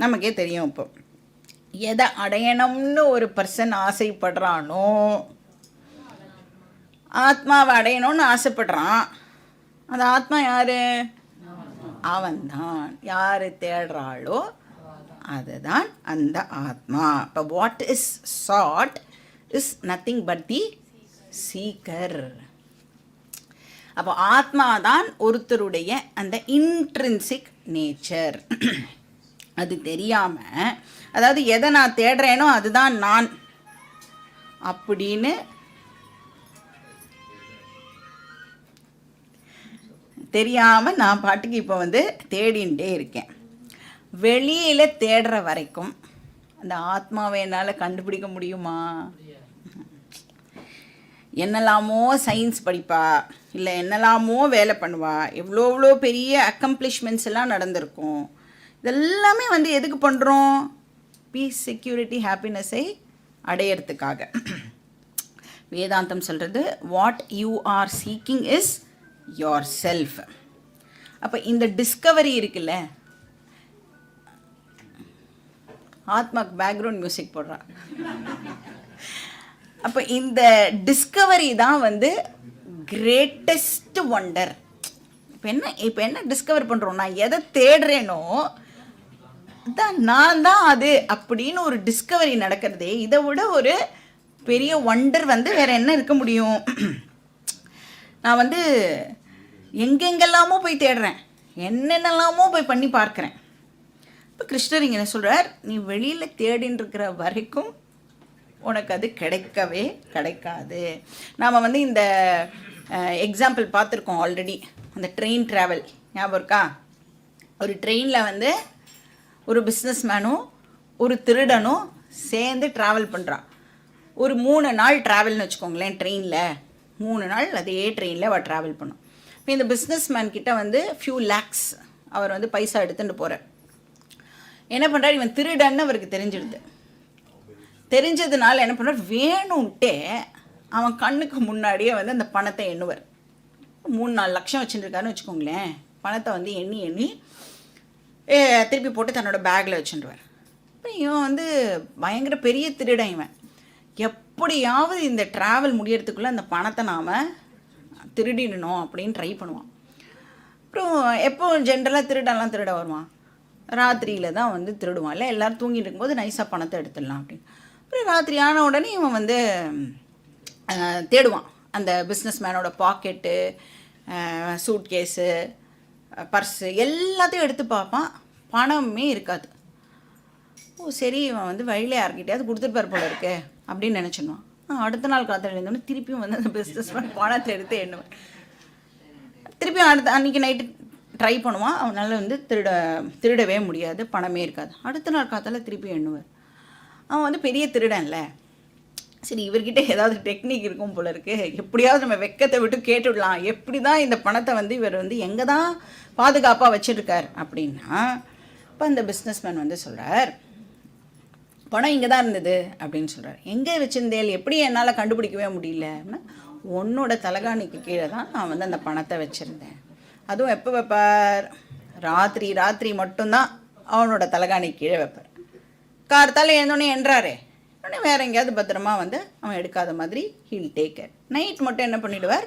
[SPEAKER 1] நமக்கே தெரியும். இப்போ எதை அடையணும்னு ஒரு பர்சன் ஆசைப்படுறானோ, ஆத்மாவை அடையணும்னு ஆசைப்படுறான், அந்த ஆத்மா யார்? அவன்தான். யார் தேடுறாளோ அதுதான் அந்த ஆத்மா. இப்போ what is sought is nothing but the seeker. அப்போ ஆத்மா தான் ஒருத்தருடைய அந்த இன்ட்ரின்சிக் நேச்சர். அது தெரியாமல், அதாவது எதை நான் தேடுறேனோ அதுதான் நான் அப்படின்னு தெரியாமல் நான் பாட்டுக்கு இப்போ வந்து தேடிகிட்டே இருக்கேன். வெளியில் தேடுற வரைக்கும் அந்த ஆத்மாவை என்னால் கண்டுபிடிக்க முடியுமா? என்னெல்லாமோ சயின்ஸ் படிப்பா, இல்லை என்னெல்லாமோ வேலை பண்ணுவா, எவ்வளோ பெரிய அக்கம்ப்ளிஷ்மெண்ட்ஸ் எல்லாம் நடந்திருக்கும். இதெல்லாமே வந்து எதுக்கு பண்ணுறோம்? பீஸ், செக்யூரிட்டி, ஹாப்பினஸை அடையிறதுக்காக. வேதாந்தம் சொல்கிறது, what you are seeking is your self. அப்போ இந்த டிஸ்கவரி இருக்குல்ல, ஆத்மாக்கு பேக்ரவுண்ட் மியூசிக் போடுறா. அப்போ இந்த டிஸ்கவரி தான் வந்து கிரேட்டஸ்ட் ஒண்டர். இப்போ என்ன டிஸ்கவர் பண்ணுறோம்? நான் எதை தேடுறேனோ தான் நான் தான் அது அப்படின்னு ஒரு டிஸ்கவரி நடக்கிறதே, இதை விட ஒரு பெரிய ஒண்டர் வந்து வேறு என்ன இருக்க முடியும்? நான் வந்து எங்கெங்கெல்லாமோ போய் தேடுறேன், என்னென்னலாமோ போய் பண்ணி பார்க்குறேன். இப்போ கிருஷ்ணர் இங்கே என்ன சொல்கிறார்? நீ வெளியில் தேடின்னு இருக்கிற வரைக்கும் உனக்கு அது கிடைக்கவே கிடைக்காது. நாம் வந்து இந்த எக்ஸாம்பிள் பார்த்துருக்கோம் ஆல்ரெடி. அந்த ட்ரெயின் ட்ராவல் ஞாபகம் இருக்கா? ஒரு ட்ரெயினில் வந்து ஒரு பிஸ்னஸ் மேனும் ஒரு திருடனும் சேர்ந்து ட்ராவல் பண்ணுறான். ஒரு 3 நாள் ட்ராவல்னு வச்சுக்கோங்களேன். ட்ரெயினில் 3 நாள் அதே ட்ரெயினில் அவள் ட்ராவல் பண்ணும். இப்போ இந்த பிஸ்னஸ் மேன் கிட்ட வந்து ஃபியூ லேக்ஸ் அவர் வந்து பைசா எடுத்துகிட்டு போகிறார். என்ன பண்ணுறாரு? இவன் திருடன்னு அவருக்கு தெரிஞ்சிடுது. தெரிஞ்சதுனால என்ன பண்ணுறார்? வேணும்ன்ட்டே அவன் கண்ணுக்கு முன்னாடியே வந்து அந்த பணத்தை எண்ணுவார். 3-4 லட்சம் வச்சுருக்காருன்னு வச்சுக்கோங்களேன். பணத்தை வந்து எண்ணி திருப்பி போட்டு தன்னோட பேக்கில் வச்சுட்டுவார். அப்புறம் இவன் வந்து பயங்கர பெரிய திருடன் இவன். எப்படியாவது இந்த ட்ராவல் முடியறதுக்குள்ளே அந்த பணத்தை நாம் திருடிடணும் அப்படின்னு ட்ரை பண்ணுவான். அப்புறம் எப்போ ஜென்ரலாக திருடெல்லாம் திருட வருவான், ராத்திரியில் தான் வந்து திருடுவான். இல்லை எல்லோரும் தூங்கிட்டு இருக்கும்போது நைஸாக பணத்தை எடுத்துடலாம் அப்படின்னு. அப்புறம் ராத்திரி ஆன உடனே இவன் வந்து தேடுவான் அந்த பிஸ்னஸ் மேனோட பாக்கெட்டு, சூட்கேஸு, பர்ஸு எல்லாத்தையும் எடுத்து பார்ப்பான். பணமே இருக்காது. ஓ சரி, இவன் வந்து வழியில் யார்கிட்டையாவது கொடுத்துருப்பார் போல இருக்கே அப்படின்னு நினச்சிடுவான். அடுத்த நாள் காலத்தில் எழுந்தோடனே திருப்பியும் வந்து அந்த பிஸ்னஸ் மேன் பணத்தை எடுத்து எண்ணுவான். திருப்பியும் அன்றைக்கி நைட்டு ட்ரை பண்ணுவான். அவனால் வந்து திருடவே முடியாது, பணமே இருக்காது. அடுத்த நாள் காத்தால் திருப்பி எண்ணுவார். அவன் வந்து பெரிய திருடன்ல, சரி இவர்கிட்ட ஏதாவது டெக்னிக் இருக்கும் போல இருக்கு, எப்படியாவது நம்ம வெக்கத்தை விட்டு கேட்டுடலாம், எப்படி தான் இந்த பணத்தை வந்து இவர் வந்து எங்கே தான் பாதுகாப்பாக வச்சுருக்கார் அப்படின்னா. இப்போ அந்த பிஸ்னஸ்மேன் வந்து சொல்கிறார், பணம் இங்கே தான் இருந்தது அப்படின்னு சொல்கிறார். எங்கே வச்சுருந்தேன், எப்படி என்னால் கண்டுபிடிக்கவே முடியல அப்படின்னா, உன்னோட தலகாணிக்கு கீழே தான் நான் வந்து அந்த பணத்தை வச்சுருந்தேன். அதுவும் எப்போ வைப்பார், ராத்திரி மட்டும்தான் அவனோட தலகாணிக்கு கீழே வைப்பார். கார்த்தால் எழுந்தோடனே என்றாரே, உடனே வேறு எங்கேயாவது பத்திரமா வந்து அவன் எடுக்காத மாதிரி ஹீல் டேக் கேர். நைட் மட்டும் என்ன பண்ணிவிடுவார்,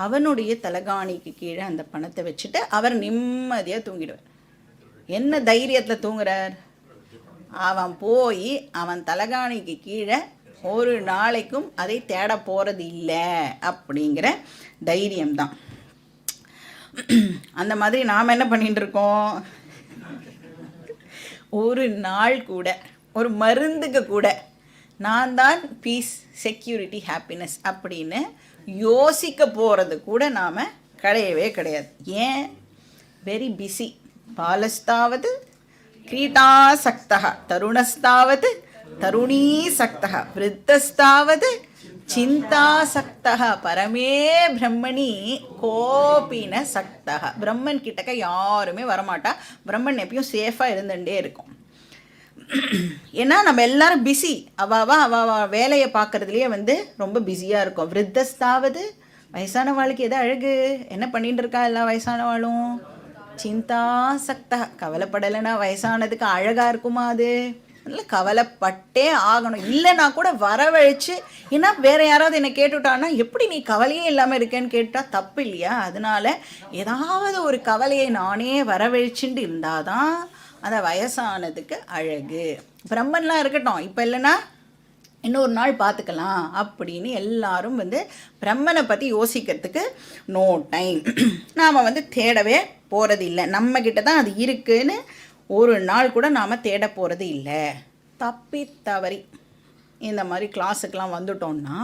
[SPEAKER 1] அவனுடைய தலகாணிக்கு கீழே அந்த பணத்தை வச்சுட்டு அவர் நிம்மதியாக தூங்கிடுவார். என்ன தைரியத்தில் தூங்குறார், அவன் போய் அவன் தலகாணிக்கு கீழே ஒரு நாளைக்கும் அதை தேட போகிறது இல்லை அப்படிங்கிற தைரியம்தான். அந்த மாதிரி நாம் என்ன பண்ணிட்டு இருக்கோம், ஒரு நாள் கூட ஒரு மருந்துக்கு கூட நான் தான் பீஸ், செக்யூரிட்டி, ஹாப்பினஸ் அப்படின்னு யோசிக்க போகிறது கூட நாம் கிடையாது. ஏன், வெரி பிஸி. பாலஸ்தாவது கிரீட்டாசக்தா, தருணஸ்தாவது தருணீசக்தா, விருத்தஸ்தாவது சிந்தாசக்தா, பரமே பிரம்மணி கோபின சக்தா. பிரம்மன் கிட்டக்க யாருமே வரமாட்டா. பிரம்மன் எப்பயும் சேஃபாக இருந்துகிட்டே இருக்கும். ஏன்னா நம்ம எல்லாரும் பிஸி, அவ வேலையை பார்க்குறதுலையே வந்து ரொம்ப பிஸியாக இருக்கும். விருத்தஸ்தாவது, வயசானவாளுக்கு எது அழகு, என்ன பண்ணிட்டு இருக்கா எல்லா வயசானவாளும், சிந்தாசக்தா, கவலைப்படலைன்னா வயசானதுக்கு அழகாக இருக்குமா, அது இல்லை கவலைப்பட்டே ஆகணும். இல்லைனா கூட வரவழைச்சு, ஏன்னா வேறு யாராவது என்னை கேட்டுவிட்டான்னா எப்படி நீ கவலையே இல்லாமல் இருக்கேன்னு கேட்டால் தப்பு இல்லையா. அதனால் ஏதாவது ஒரு கவலையை நானே வரவழைச்சுட்டு இருந்தால் தான் அந்த வயசானதுக்கு அழகு. பிரம்மன்லாம் இருக்கட்டும், இப்போ இல்லைன்னா இன்னொரு நாள் பார்த்துக்கலாம் அப்படின்னு எல்லாரும் வந்து பிரம்மனை பற்றி யோசிக்கிறதுக்கு நோ டைம். நாம் வந்து தேடவே போகிறது இல்லை. நம்மக்கிட்ட தான் அது இருக்குன்னு ஒரு நாள் கூட நாம் தேட போகிறது இல்லை. தப்பி தவறி இந்த மாதிரி கிளாஸுக்கெலாம் வந்துட்டோம்னா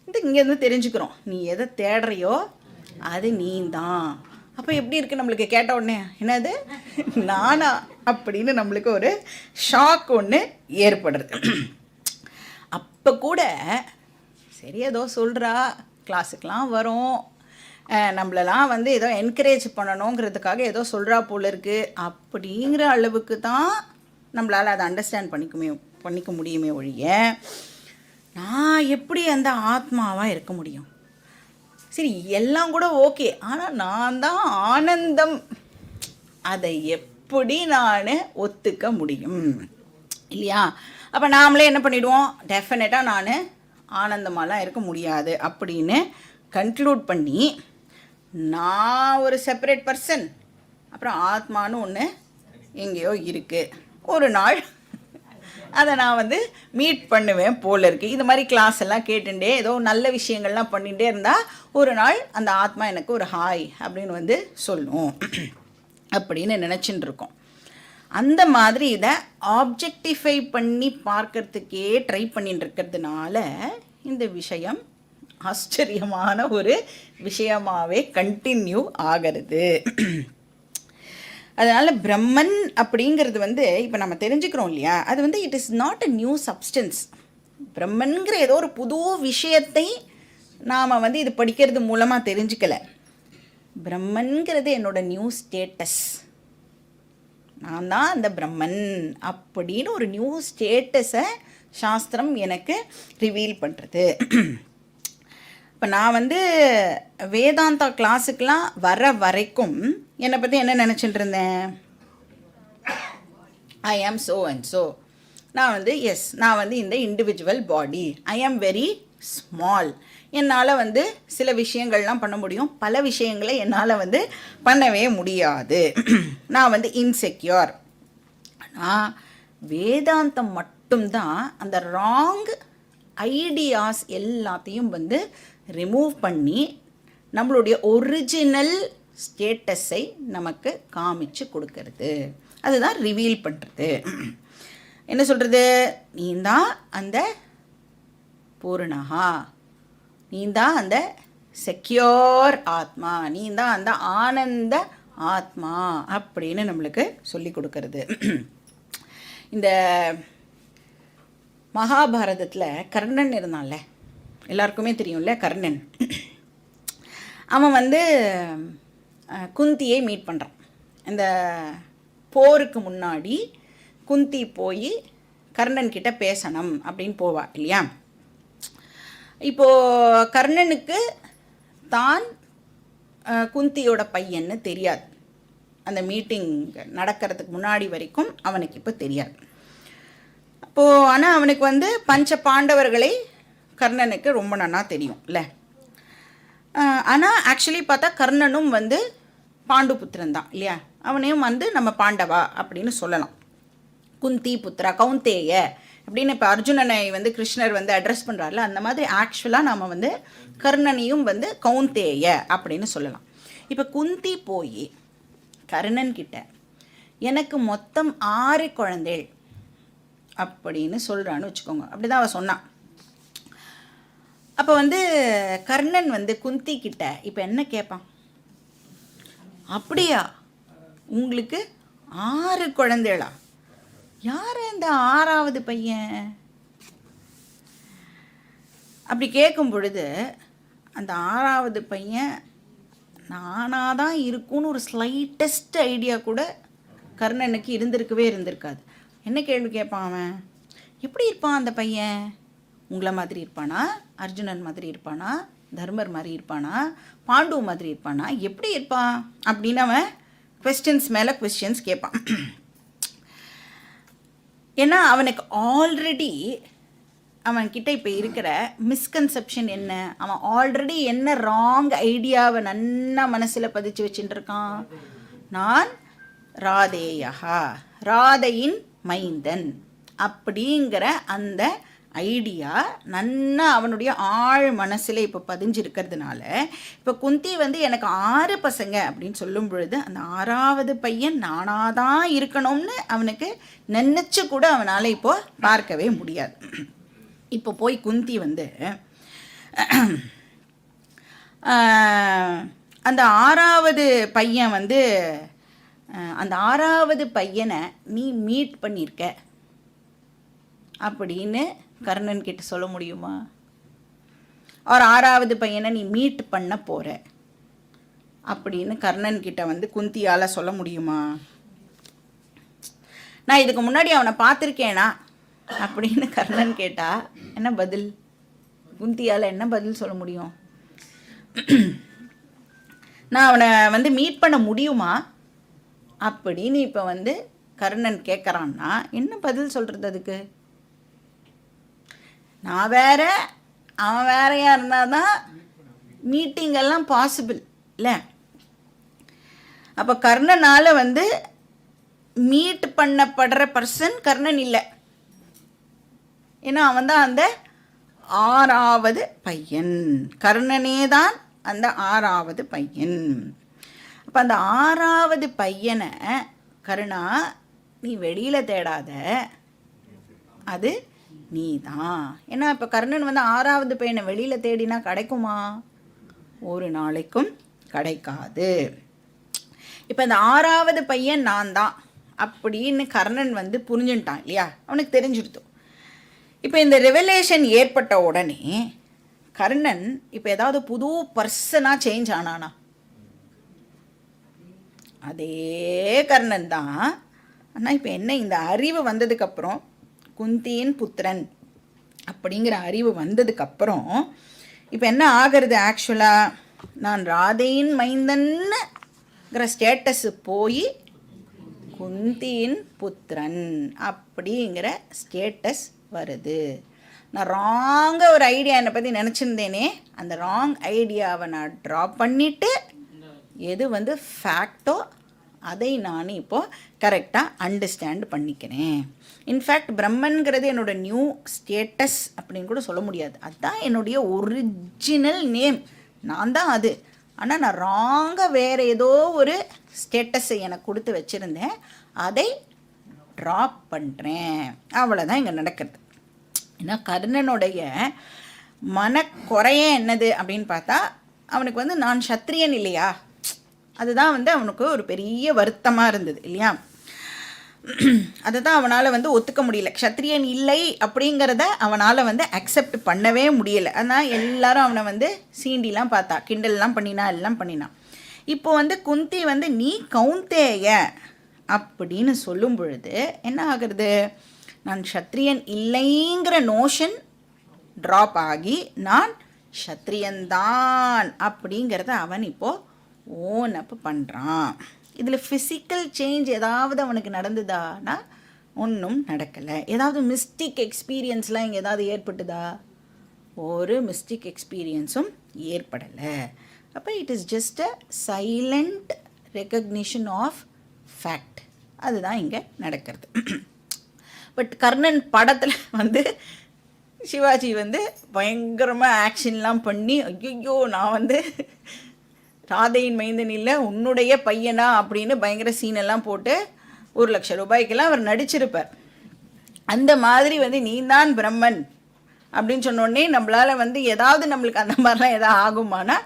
[SPEAKER 1] இங்கேருந்து தெரிஞ்சுக்கிறோம், நீ எதை தேடுறியோ அது நீ தான். அப்போ எப்படி இருக்குது நம்மளுக்கு, கேட்ட உடனே என்னது நானா அப்படின்னு நம்மளுக்கு ஒரு ஷாக் ஒன்று ஏற்படுறது. அப்போ கூட சரி ஏதோ சொல்கிறா, கிளாஸுக்கெலாம் வரும், நம்மளெல்லாம் வந்து ஏதோ என்கரேஜ் பண்ணணுங்கிறதுக்காக ஏதோ சொல்கிறா போல இருக்குது அப்படிங்கிற அளவுக்கு தான் நம்மளால் அதை அண்டர்ஸ்டாண்ட் பண்ணிக்க முடியுமே ஒழிய, நான் எப்படி அந்த ஆத்மாவாக இருக்க முடியும். சரி எல்லாம் கூட ஓகே, ஆனால் நான் தான் ஆனந்தம், அதை எப்படி நான் ஒத்துக்க முடியும் இல்லையா. அப்போ நாமளே என்ன பண்ணிவிடுவோம், டெஃபினட்டாக நான் ஆனந்தமாலாம் இருக்க முடியாது அப்படின்னு கன்க்ளூட் பண்ணி, நான் ஒரு செப்பரேட் பர்சன், அப்புறம் ஆத்மானு ஒன்று எங்கேயோ இருக்குது, ஒரு நாள் அதை நான் வந்து மீட் பண்ணுவேன் போல இருக்குது. இது மாதிரி கிளாஸ் எல்லாம் கேட்டுட்டே ஏதோ நல்ல விஷயங்கள்லாம் பண்ணிகிட்டே இருந்தால் ஒரு நாள் அந்த ஆத்மா எனக்கு ஒரு ஹாய் அப்படின்னு வந்து சொல்லும் அப்படின்னு நினச்சின்னு இருக்கோம். அந்த மாதிரி இதை ஆப்ஜெக்டிஃபை பண்ணி பார்க்கறதுக்கே ட்ரை பண்ணிட்டு இருக்கிறதுனால இந்த விஷயம் ஆச்சரியமான ஒரு விஷயமாகவே கண்டினியூ ஆகிறது. அதனால் பிரம்மன் அப்படிங்கிறது வந்து இப்போ நம்ம தெரிஞ்சுக்கிறோம் இல்லையா, அது வந்து it is not a new substance. பிரம்மன்கிற ஏதோ ஒரு புது விஷயத்தை நாம் வந்து இது படிக்கிறது மூலமாக தெரிஞ்சுக்கலை. பிரம்மன்கிறது என்னோட நியூ ஸ்டேட்டஸ், நான் தான் அந்த பிரம்மன் அப்படின்னு ஒரு நியூ ஸ்டேட்டஸை சாஸ்திரம் எனக்கு ரிவீல் பண்ணுறது. இப்போ நான் வந்து வேதாந்தா கிளாஸுக்கெலாம் வர வரைக்கும் என்னை பற்றி என்ன நினச்சிட்டு இருந்தேன், ஐ ஆம் ஸோ அண்ட் ஸோ. நான் வந்து எஸ், நான் வந்து இந்த individual body, I am very small. என்னால் வந்து சில விஷயங்கள்லாம் பண்ண முடியும், பல விஷயங்களை என்னால் வந்து பண்ணவே முடியாது. நான் வந்து இன்செக்யூர். ஆனால் வேதாந்தம் மட்டும்தான் அந்த ராங் ஐடியாஸ் எல்லாத்தையும் வந்து ரிமூவ் பண்ணி நம்மளுடைய ஒரிஜினல் ஸ்டேட்டஸை நமக்கு காமிச்சு கொடுக்கறது. அதுதான் ரிவீல் பண்ணுறது. என்ன சொல்கிறது? நீந்தான் அந்த பூர்ணகா, நீந்தான் அந்த செக்யூர் ஆத்மா, நீந்தான் அந்த ஆனந்த ஆத்மா அப்படின்னு நம்மளுக்கு சொல்லி கொடுக்கறது. இந்த மகாபாரதத்தில் கர்ணன் இருந்தான்ல, எல்லாருக்குமே தெரியும்ல கர்ணன். அவன் வந்து குந்தியை மீட் பண்ணுறான். இந்த போருக்கு முன்னாடி குந்தி போய் கர்ணன் கிட்ட பேசணும் அப்படின்னு போவா இல்லையா? இப்போது கர்ணனுக்கு தான் குந்தியோட பையன்னு தெரியாது. அந்த மீட்டிங் நடக்கிறதுக்கு முன்னாடி வரைக்கும் அவனுக்கு இப்போ தெரியாது. அப்போது ஆனால் அவனுக்கு வந்து பஞ்ச பாண்டவர்களை கர்ணனுக்கு ரொம்ப நன்னா தெரியும் இல்லை? ஆனால் ஆக்சுவலி பார்த்தா கர்ணனும் வந்து பாண்டு புத்திரன் தான் இல்லையா? அவனையும் வந்து நம்ம பாண்டவா அப்படின்னு சொல்லலாம். குந்தி புத்திரா கௌந்தேய அப்படின்னு இப்போ அர்ஜுனனை வந்து கிருஷ்ணர் வந்து அட்ரஸ் பண்ணுறாருல, அந்த மாதிரி ஆக்சுவலாக நம்ம வந்து கர்ணனையும் வந்து கௌந்தேய அப்படின்னு சொல்லலாம். இப்போ குந்தி போய் கர்ணன் கிட்ட எனக்கு மொத்தம் 6 குழந்தைகள் அப்படின்னு சொல்கிறான்னு வச்சுக்கோங்க. அப்படி தான் அவள் சொன்னான். அப்போ வந்து கர்ணன் வந்து குந்தி கிட்ட இப்போ என்ன கேட்பான்? அப்படியா, உங்களுக்கு 6 குழந்தைகளா? யார் இந்த 6வது பையன்? அப்படி கேட்கும் பொழுது அந்த 6வது பையன் நானாக தான் இருக்கும்னு ஒரு ஸ்லைட்டஸ்ட் ஐடியா கூட கர்ணனுக்கு இருந்திருக்காது. என்ன கேள்வி கேட்பான் அவன்? எப்படி இருப்பான் அந்த பையன்? உங்களை மாதிரி இருப்பானா? அர்ஜுனன் மாதிரி இருப்பானா? தர்மர் மாதிரி இருப்பானா? பாண்டு மாதிரி இருப்பானா? எப்படி இருப்பான் அப்படின்னு அவன் கொஸ்டின்ஸ் மேலே கொஸ்டின்ஸ் கேட்பான். ஏன்னா அவனுக்கு ஆல்ரெடி அவன்கிட்ட இப்போ இருக்கிற மிஸ்கன்செப்ஷன் என்ன? அவன் ஆல்ரெடி என்ன ராங் ஐடியாவை நன்னா மனசில் பதிச்சு வச்சுட்டு இருக்கான். நான் ராதேயா, ராதையின் மைந்தன் அப்படிங்கிற அந்த ஐடியா நன்னா அவனுடைய ஆழ் மனசில் இப்போ பதிஞ்சிருக்கிறதுனால இப்போ குந்தி வந்து எனக்கு 6 பசங்க அப்படின்னு சொல்லும் பொழுது அந்த 6வது பையன் நானாக தான் இருக்கணும்னு அவனுக்கு நினச்சி கூட அவனால் இப்போ பார்க்கவே முடியாது. இப்போ போய் குந்தி வந்து அந்த 6வது பையன் வந்து அந்த 6வது பையனை நீ மீட் பண்ணியிருக்க அப்படின்னு கர்ணன் கிட்ட சொல்ல முடியுமா? ஒரு 6வது பையனை நீ மீட் பண்ண போகிற அப்படின்னு கர்ணன் கிட்ட வந்து குந்தியால் சொல்ல முடியுமா? நான் இதுக்கு முன்னாடி அவனை பார்த்துருக்கேனா அப்படின்னு கர்ணன் கேட்டா என்ன பதில்? குந்தியால் என்ன பதில் சொல்ல முடியும்? நான் அவனை வந்து மீட் பண்ண முடியுமா அப்படின்னு இப்போ வந்து கர்ணன் கேட்குறான்னா என்ன பதில் சொல்கிறது அதுக்கு? நான் வேற அவன் வேறையாக இருந்தால் தான் மீட்டிங்கெல்லாம் பாசிபிள் இல்லை? அப்போ கர்ணனால் வந்து மீட் பண்ணப்படுற பர்சன் கர்ணன் இல்லை. ஏன்னா அவன் தான் அந்த 6வது பையன். கர்ணனே தான் அந்த 6வது பையன். அப்போ அந்த 6வது பையனை கருணா நீ வெளியில் தேடாத, அது நீ தான். ஏன்னா இப்போ கர்ணன் வந்து 6வது பையனை வெளியில் தேடினா கிடைக்குமா? ஒரு நாளைக்கும் கிடைக்காது. இப்போ இந்த 6வது பையன் நான் தான் அப்படின்னு கர்ணன் வந்து புரிஞ்சுட்டான் இல்லையா? அவனுக்கு தெரிஞ்சுடுத்து. இப்போ இந்த ரெவலேஷன் ஏற்பட்ட உடனே கர்ணன் இப்போ ஏதாவது புது பர்சனாக சேஞ்ச் ஆனானா? அதே கர்ணன் தான். ஆனால் இப்போ என்ன, இந்த அறிவு வந்ததுக்கப்புறம் குந்தியின் புத்திரன் அப்படிங்கிற அறிவு வந்ததுக்கப்புறம் இப்போ என்ன ஆகிறது? ஆக்சுவலாக நான் ராதையின் மைந்தன்னுங்கிற ஸ்டேட்டஸு போய் குந்தியின் புத்திரன் அப்படிங்கிற ஸ்டேட்டஸ் வருது. நான் ராங்காக ஒரு ஐடியா என்னை பற்றி நினச்சிருந்தேனே, அந்த ராங் ஐடியாவை நான் ட்ராப் பண்ணிவிட்டு எது வந்து ஃபேக்டோ அதை நான் இப்போது கரெக்டாக அண்டர்ஸ்டாண்ட் பண்ணிக்கிறேன். இன்ஃபேக்ட் பிரம்மன்கிறது என்னோடய நியூ ஸ்டேட்டஸ் அப்படின்னு கூட சொல்ல முடியாது. அதுதான் என்னுடைய ஒரிஜினல் நேம், நான் தான் அது. ஆனால் நான் ராங்காக வேறு ஏதோ ஒரு ஸ்டேட்டஸை எனக்கு கொடுத்து வச்சுருந்தேன், அதை ட்ராப் பண்ணுறேன். அவ்வளோதான் இங்கே நடக்கிறது. ஏன்னா கர்ணனுடைய மனக்குறையே என்னது அப்படின்னு பார்த்தா, அவனுக்கு வந்து நான் சத்திரியன் இல்லையா, அதுதான் வந்து அவனுக்கு ஒரு பெரிய வருத்தமாக இருந்தது இல்லையா. அதை தான் அவனால் வந்து ஒத்துக்க முடியல. க்ஷத்ரியன் இல்லை அப்படிங்கிறத அவனால் வந்து அக்செப்ட் பண்ணவே முடியலை. அதனால் எல்லாரும் அவனை வந்து சீண்டிலாம் பார்த்தா, கிண்டல்லாம் பண்ணினா, எல்லாம் பண்ணினான். இப்போ வந்து குந்தி வந்து நீ கௌந்தேய அப்படின்னு சொல்லும் பொழுது என்ன ஆகுறது, நான் க்ஷத்ரியன் இல்லைங்கிற நோஷன் ட்ராப் ஆகி நான் க்ஷத்ரியன்தான் அப்படிங்கிறத அவன் இப்போது ஓன் அப் பண்ணுறான். இதில் ஃபிசிக்கல் சேஞ்ச் ஏதாவது அவனுக்கு நடந்துதானா? ஒன்றும் நடக்கலை. ஏதாவது மிஸ்டிக் எக்ஸ்பீரியன்ஸ்லாம் இங்கே ஏதாவது ஏற்பட்டுதா? ஒரு மிஸ்டிக் எக்ஸ்பீரியன்ஸும் ஏற்படலை. அப்போ it is just a silent recognition of fact. அதுதான் இங்கே நடக்கிறது. பட் கர்ணன் படத்தில் வந்து சிவாஜி வந்து பயங்கரமாக ஆக்ஷன்லாம் பண்ணி, ஐயோ நான் வந்து ராதையின் மைந்தன் இல்லை உன்னுடைய பையனா அப்படின்னு பயங்கர சீனெல்லாம் போட்டு 1,00,000 ரூபாய்க்கெல்லாம் அவர் நடிச்சிருப்பார். அந்த மாதிரி வந்து நீ தான் பிரம்மன் அப்படின்னு சொன்னோடனே நம்மளால் வந்து ஏதாவது நம்மளுக்கு அந்த மாதிரிலாம் எதாவது ஆகுமானா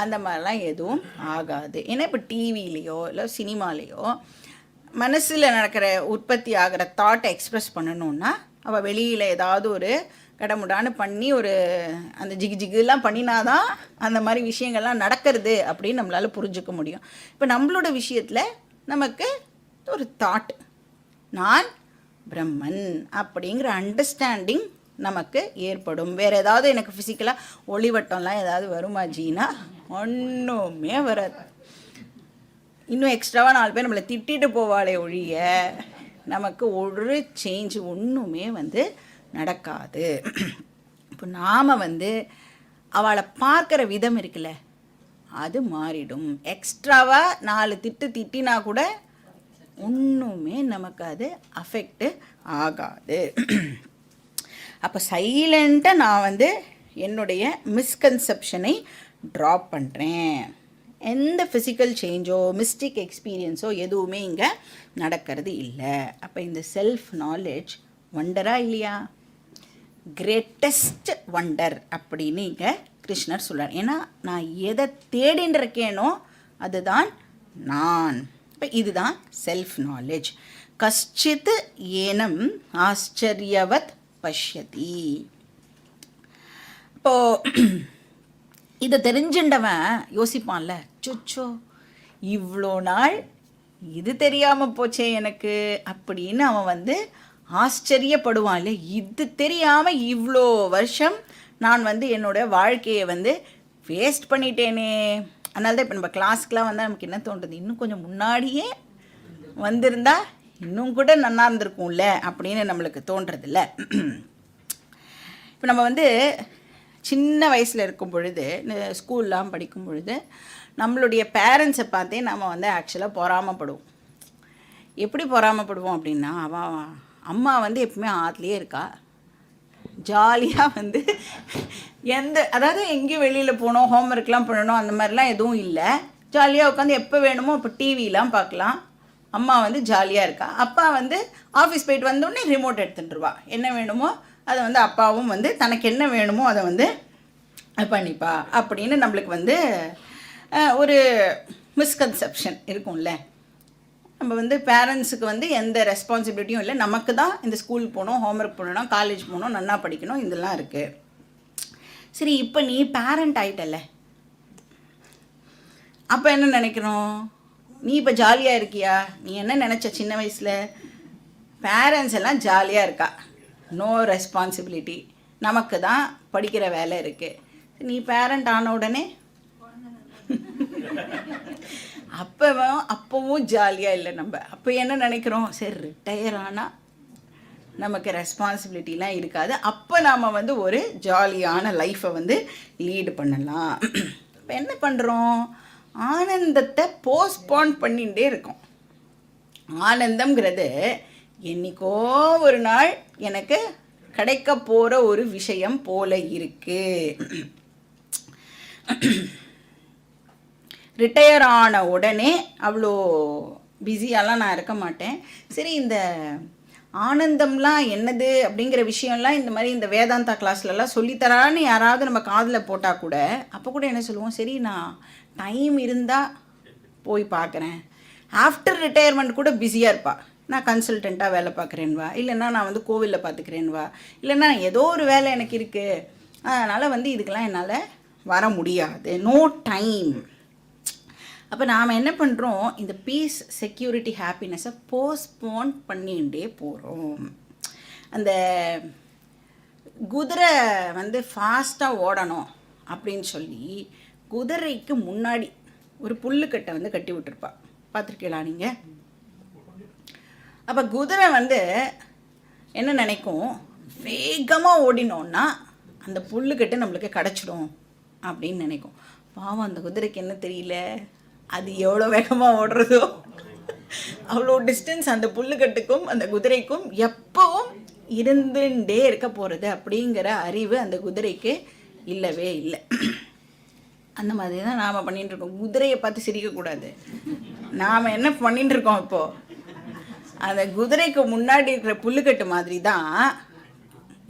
[SPEAKER 1] அந்த மாதிரிலாம் எதுவும் ஆகாது. ஏன்னா இப்போ டிவிலேயோ இல்லை சினிமாலேயோ மனசில் நடக்கிற உற்பத்தி ஆகிற தாட்டை எக்ஸ்ப்ரெஸ் பண்ணணுன்னா அவள் வெளியில் ஏதாவது ஒரு கடமுடான்னு பண்ணி ஒரு அந்த ஜிகுலாம் பண்ணினாதான் அந்த மாதிரி விஷயங்கள்லாம் நடக்கிறது அப்படின்னு நம்மளால் புரிஞ்சுக்க முடியும். இப்போ நம்மளோட விஷயத்தில் நமக்கு ஒரு தாட், நான் பிரம்மன் அப்படிங்கிற அண்டர்ஸ்டாண்டிங் நமக்கு ஏற்படும். வேறு ஏதாவது எனக்கு ஃபிசிக்கலாக ஒளிவட்டம்லாம் ஏதாவது வருமா ஜீனா? ஒன்றுமே வராது. இன்னும் எக்ஸ்ட்ராவாக 4 பேர் நம்மளை திட்டிட்டு போவாளே ஒழிய நமக்கு ஒரு சேஞ்ச் ஒன்றுமே வந்து நடக்காது. இப்போ நாம் வந்து அவளை பார்க்குற விதம் இருக்குல்ல, அது மாறிடும். எக்ஸ்ட்ராவாக 4 திட்டினா கூட ஒன்றுமே நமக்கு அது அஃபெக்டு ஆகாது. அப்போ சைலண்ட்டாக நான் வந்து என்னுடைய மிஸ்கன்செப்ஷனை ட்ராப் பண்ணுறேன். எந்த ஃபிசிக்கல் சேஞ்சோ மிஸ்டிக் எக்ஸ்பீரியன்ஸோ எதுவுமே இங்கே நடக்கிறது இல்லை. அப்போ இந்த செல்ஃப் நாலேஜ் வண்டரா இல்லையா? கிரேட்டஸ்ட் வண்டர் அப்படின்னு இங்கே கிருஷ்ணர் சொல்கிறார். ஏன்னா நான் எதை தேடின்னு இருக்கேனோ அதுதான் நான். இப்போ இதுதான் செல்ஃப் நாலேஜ். கஷ்டித் ஏனம் ஆச்சரியவத் பஷ்யதி. இப்போது இதை தெரிஞ்சுண்டவன் யோசிப்பான்ல, சுச்சோ இவ்வளோ நாள் இது தெரியாமல் போச்சே எனக்கு அப்படின்னு அவன் வந்து ஆச்சரியப்படுவான் இல்லை. இது தெரியாமல் இவ்வளோ வருஷம் நான் வந்து என்னோடய வாழ்க்கையை வந்து வேஸ்ட் பண்ணிட்டேனே. அதனால தான் இப்போ நம்ம கிளாஸ்க்கெலாம் வந்தால் நமக்கு என்ன தோன்றுது, இன்னும் கொஞ்சம் முன்னாடியே வந்திருந்தா இன்னும் கூட நல்லா இருந்திருக்கும்ல அப்படின்னு நம்மளுக்கு தோன்றதில்ல. இப்போ நம்ம வந்து சின்ன வயசில் இருக்கும் பொழுது, ஸ்கூல்லாம் படிக்கும் பொழுது நம்மளுடைய பேரண்ட்ஸை பார்த்தே நம்ம வந்து ஆக்சுவலாக பொறாமப்படுவோம். எப்படி பொறாமப்படுவோம் அப்படின்னா, அவன் அம்மா வந்து எப்பவுமே ஆற்றுலேயே இருக்கா, ஜாலியாக வந்து அதாவது எங்கேயும் வெளியில் போகணும், ஹோம்ஒர்க்லாம் பண்ணணும் அந்த மாதிரிலாம் எதுவும் இல்லை. ஜாலியாக உட்காந்து எப்போ வேணுமோ இப்போ டிவிலாம் பார்க்கலாம். அம்மா வந்து ஜாலியாக இருக்கா. அப்பா வந்து ஆஃபீஸ் போயிட்டு வந்தோடனே ரிமோட் எடுத்துட்டுருவா. என்ன வேணுமோ அதை வந்து அப்பாவும் வந்து தனக்கு என்ன வேணுமோ அதை வந்து பண்ணிப்பா அப்படின்னு நம்மளுக்கு வந்து ஒரு மிஸ்கன்செப்ஷன் இருக்கும்ல. நம்ம வந்து பேரண்ட்ஸுக்கு வந்து எந்த ரெஸ்பான்சிபிலிட்டியும் இல்லை, நமக்கு தான் இந்த ஸ்கூல் போகணும், ஹோம்ஒர்க் பண்ணணும், காலேஜ் போகணும், நல்லா படிக்கணும், இதெல்லாம் இருக்குது. சரி, இப்போ நீ பேரண்ட் ஆகிட்டல, அப்போ என்ன நினைக்கணும்? நீ இப்போ ஜாலியாக இருக்கியா? நீ என்ன நினச்ச சின்ன வயசில்? பேரண்ட்ஸ் எல்லாம் ஜாலியாக இருக்கா, நோ ரெஸ்பான்சிபிலிட்டி, நமக்கு தான் படிக்கிற வேலை இருக்குது. நீ பேரண்ட் ஆன உடனே அப்போவும் ஜாலியாக இல்லை. நம்ம அப்போ என்ன நினைக்கிறோம், சரி ரிட்டையர் ஆனால் நமக்கு ரெஸ்பான்சிபிலிட்டிலாம் இருக்காது, அப்போ நாம் வந்து ஒரு ஜாலியான லைஃப்பை வந்து லீடு பண்ணலாம். இப்போ என்ன பண்ணுறோம், ஆனந்தத்தை போஸ்ட்போன் பண்ணிகிட்டே இருக்கோம். ஆனந்தம்ங்கிறது என்னைக்கோ ஒரு நாள் எனக்கு கிடைக்க போகிற ஒரு விஷயம் போல இருக்குது. ரிட்டையர் ஆன உடனே அவ்வளோ பிஸியாலாம் நான் இருக்க மாட்டேன். சரி, இந்த ஆனந்தம்லாம் என்னது அப்படிங்கிற விஷயம்லாம் இந்த மாதிரி இந்த வேதாந்தா கிளாஸ்லலாம் சொல்லித்தரான்னு யாராவது நம்ம காதில் போட்டால் கூட அப்போ கூட என்ன சொல்லுவோம், சரி நான் டைம் இருந்தால் போய் பார்க்குறேன். ஆஃப்டர் ரிட்டையர்மெண்ட் கூட பிஸியாக இருப்பா, நான் கன்சல்டண்ட்டாக வேலை பார்க்குறேன்வா, இல்லைன்னா நான் வந்து கோவிலில் பார்த்துக்கிறேன்வா, இல்லைன்னா ஏதோ ஒரு வேலை எனக்கு இருக்குது, அதனால் வந்து இதுக்கெல்லாம் என்னால் வர முடியாது, நோ டைம். அப்போ நாம் என்ன பண்ணுறோம், இந்த பீஸ், செக்யூரிட்டி, ஹாப்பினஸை போஸ்ட்போன் பண்ணிகிட்டே போகிறோம். அந்த குதிரை வந்து ஃபாஸ்ட்டாக ஓடணும் அப்படின்னு சொல்லி குதிரைக்கு முன்னாடி ஒரு புல்லுக்கட்டை வந்து கட்டி விட்டுருப்பா, பார்த்துருக்கீங்களா நீங்கள்? அப்போ குதிரை வந்து என்ன நினைக்கும், வேகமாக ஓடினோன்னா அந்த புல்லுக்கட்டு நம்மளுக்கு கிடச்சிடும் அப்படின்னு நினைக்கும். பாவம் அந்த குதிரைக்கு என்ன தெரியல, அது எவ்வளோ வேகமாக ஓடுறதோ அவ்வளோ டிஸ்டன்ஸ் அந்த புல்லுக்கட்டுக்கும் அந்த குதிரைக்கும் எப்பவும் இருந்துட்டே இருக்க போகிறது அப்படிங்கிற அறிவு அந்த குதிரைக்கு இல்லவே இல்லை. அந்த மாதிரி தான் நாம் பண்ணிகிட்டு இருக்கோம். குதிரையை பார்த்து சிரிக்கக்கூடாது. நாம் என்ன பண்ணிகிட்டு இருக்கோம் இப்போது, அந்த குதிரைக்கு முன்னாடி இருக்கிற புல்லுக்கட்டு மாதிரி தான்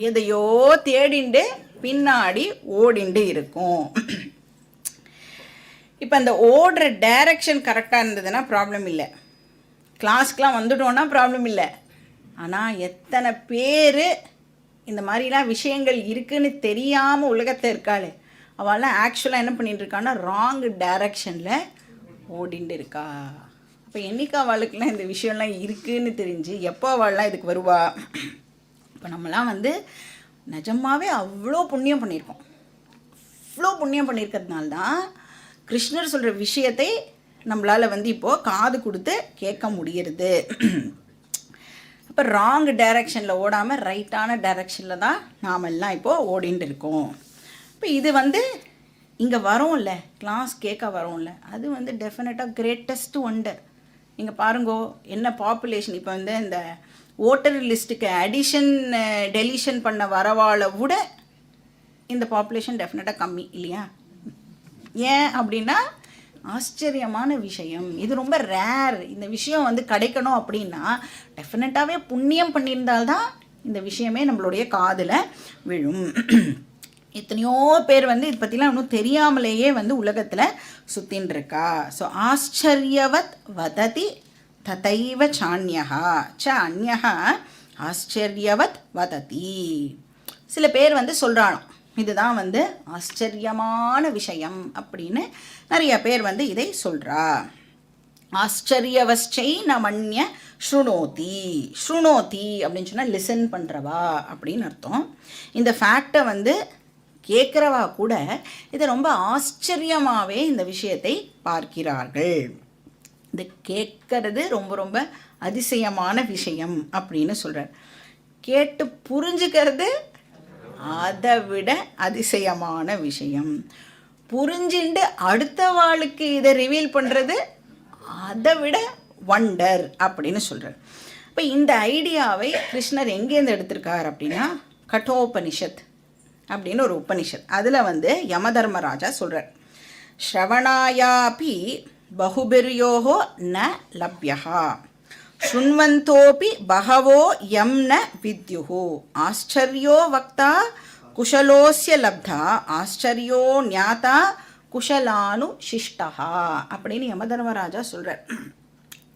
[SPEAKER 1] எதையோ தேடிண்டு பின்னாடி ஓடிண்டு இருக்கும். இப்போ அந்த ஓடுற டைரக்ஷன் கரெக்டாக இருந்ததுன்னா ப்ராப்ளம் இல்லை, கிளாஸ்க்கெலாம் வந்துட்டோன்னா ப்ராப்ளம் இல்லை. ஆனால் எத்தனை பேர் இந்த மாதிரிலாம் விஷயங்கள் இருக்குதுன்னு தெரியாமல் உலகத்தில் இருக்காள், அவள்லாம் ஆக்சுவலாக என்ன பண்ணிகிட்டு இருக்கான்னா ராங் டைரக்ஷனில் ஓடிண்டு இருக்கா. அப்போ என்றைக்கு அவளுக்குலாம் இந்த விஷயம்லாம் இருக்குதுன்னு தெரிஞ்சு எப்போ அவள்லாம் இதுக்கு வருவா? இப்போ நம்மலாம் வந்து நிஜமாகவே அவ்வளோ புண்ணியம் பண்ணியிருக்கோம். அவ்வளோ புண்ணியம் பண்ணியிருக்கிறதுனால தான் கிருஷ்ணர் சொல்கிற விஷயத்தை நம்மளால் வந்து இப்போது காது கொடுத்து கேட்க முடியறது. அப்போ ராங் டைரக்ஷனில் ஓடாமல் ரைட்டான டைரக்ஷனில் தான் நாம் எல்லாம் இப்போது ஓடிட்டு இருக்கோம். இப்போ இது வந்து இங்கே வரோம்ல, கிளாஸ் கேட்க வரோம்ல, அது வந்து டெஃபினட்டாக கிரேட்டஸ்ட் ஒண்டர். நீங்கள் பாருங்கோ, என்ன பாப்புலேஷன் இப்போ வந்து இந்த ஓட்டர் லிஸ்ட்டுக்கு அடிஷன் டெலிஷன் பண்ண வரவாளை விட இந்த பாப்புலேஷன் டெஃபினட்டாக கம்மி இல்லையா? ஏன் அப்படின்னா ஆச்சரியமான விஷயம், இது ரொம்ப ரேர். இந்த விஷயம் வந்து கிடைக்கணும் அப்படின்னா டெஃபினட்டாகவே புண்ணியம் பண்ணியிருந்தால்தான் இந்த விஷயமே நம்மளுடைய காதில் விழும். எத்தனையோ பேர் வந்து இதை பற்றிலாம் இன்னும் தெரியாமலேயே வந்து உலகத்தில் சுற்றின்னு இருக்கா. ஸோ ஆச்சரியவத் வததி ததைவ சான்யஹா ச அந்யஹா ஆச்சரியவத் வததி. சில பேர் வந்து சொல்கிறாளாம், இதுதான் வந்து ஆச்சரியமான விஷயம் அப்படின்னு நிறைய பேர் வந்து இதை சொல்கிறா. ஆச்சரியவச்சை நமன்ய ஸ்ருணோதி. ஸ்ருணோதி அப்படின்னு சொன்னால் லிசன் பண்ணுறவா அப்படின்னு அர்த்தம். இந்த ஃபேக்டை வந்து கேட்குறவா கூட இதை ரொம்ப ஆச்சரியமாகவே இந்த விஷயத்தை பார்க்கிறார்கள். இது கேட்கறது ரொம்ப ரொம்ப அதிசயமான விஷயம் அப்படின்னு சொல்கிறார். கேட்டு புரிஞ்சுக்கிறது அதை விட அதிசயமான விஷயம். புரிஞ்சுண்டு அடுத்த வாளுக்கு இதை ரிவீல் பண்ணுறது அதை விட வண்டர் அப்படின்னு சொல்கிறார். இப்போ இந்த ஐடியாவை கிருஷ்ணர் எங்கேருந்து எடுத்திருக்கார் அப்படின்னா கட்டோபனிஷத் அப்படின்னு ஒரு உபனிஷத். அதில் வந்து யமதர்மராஜா சொல்கிறார், ஸ்ரவணாயாபி பகுபிர்யோஹோ ந லப்யஹா ஸ்ருண்வந்தோபி பகவோ யம் ந வித்யுஹு ஆச்சரியோ வக்தா குஷலோஸ்ய லப்தா ஆச்சரியோ ஞாதா குஷலானு சிஷ்டஹா அப்படின்னு யமதர்மராஜா சொல்கிறார்.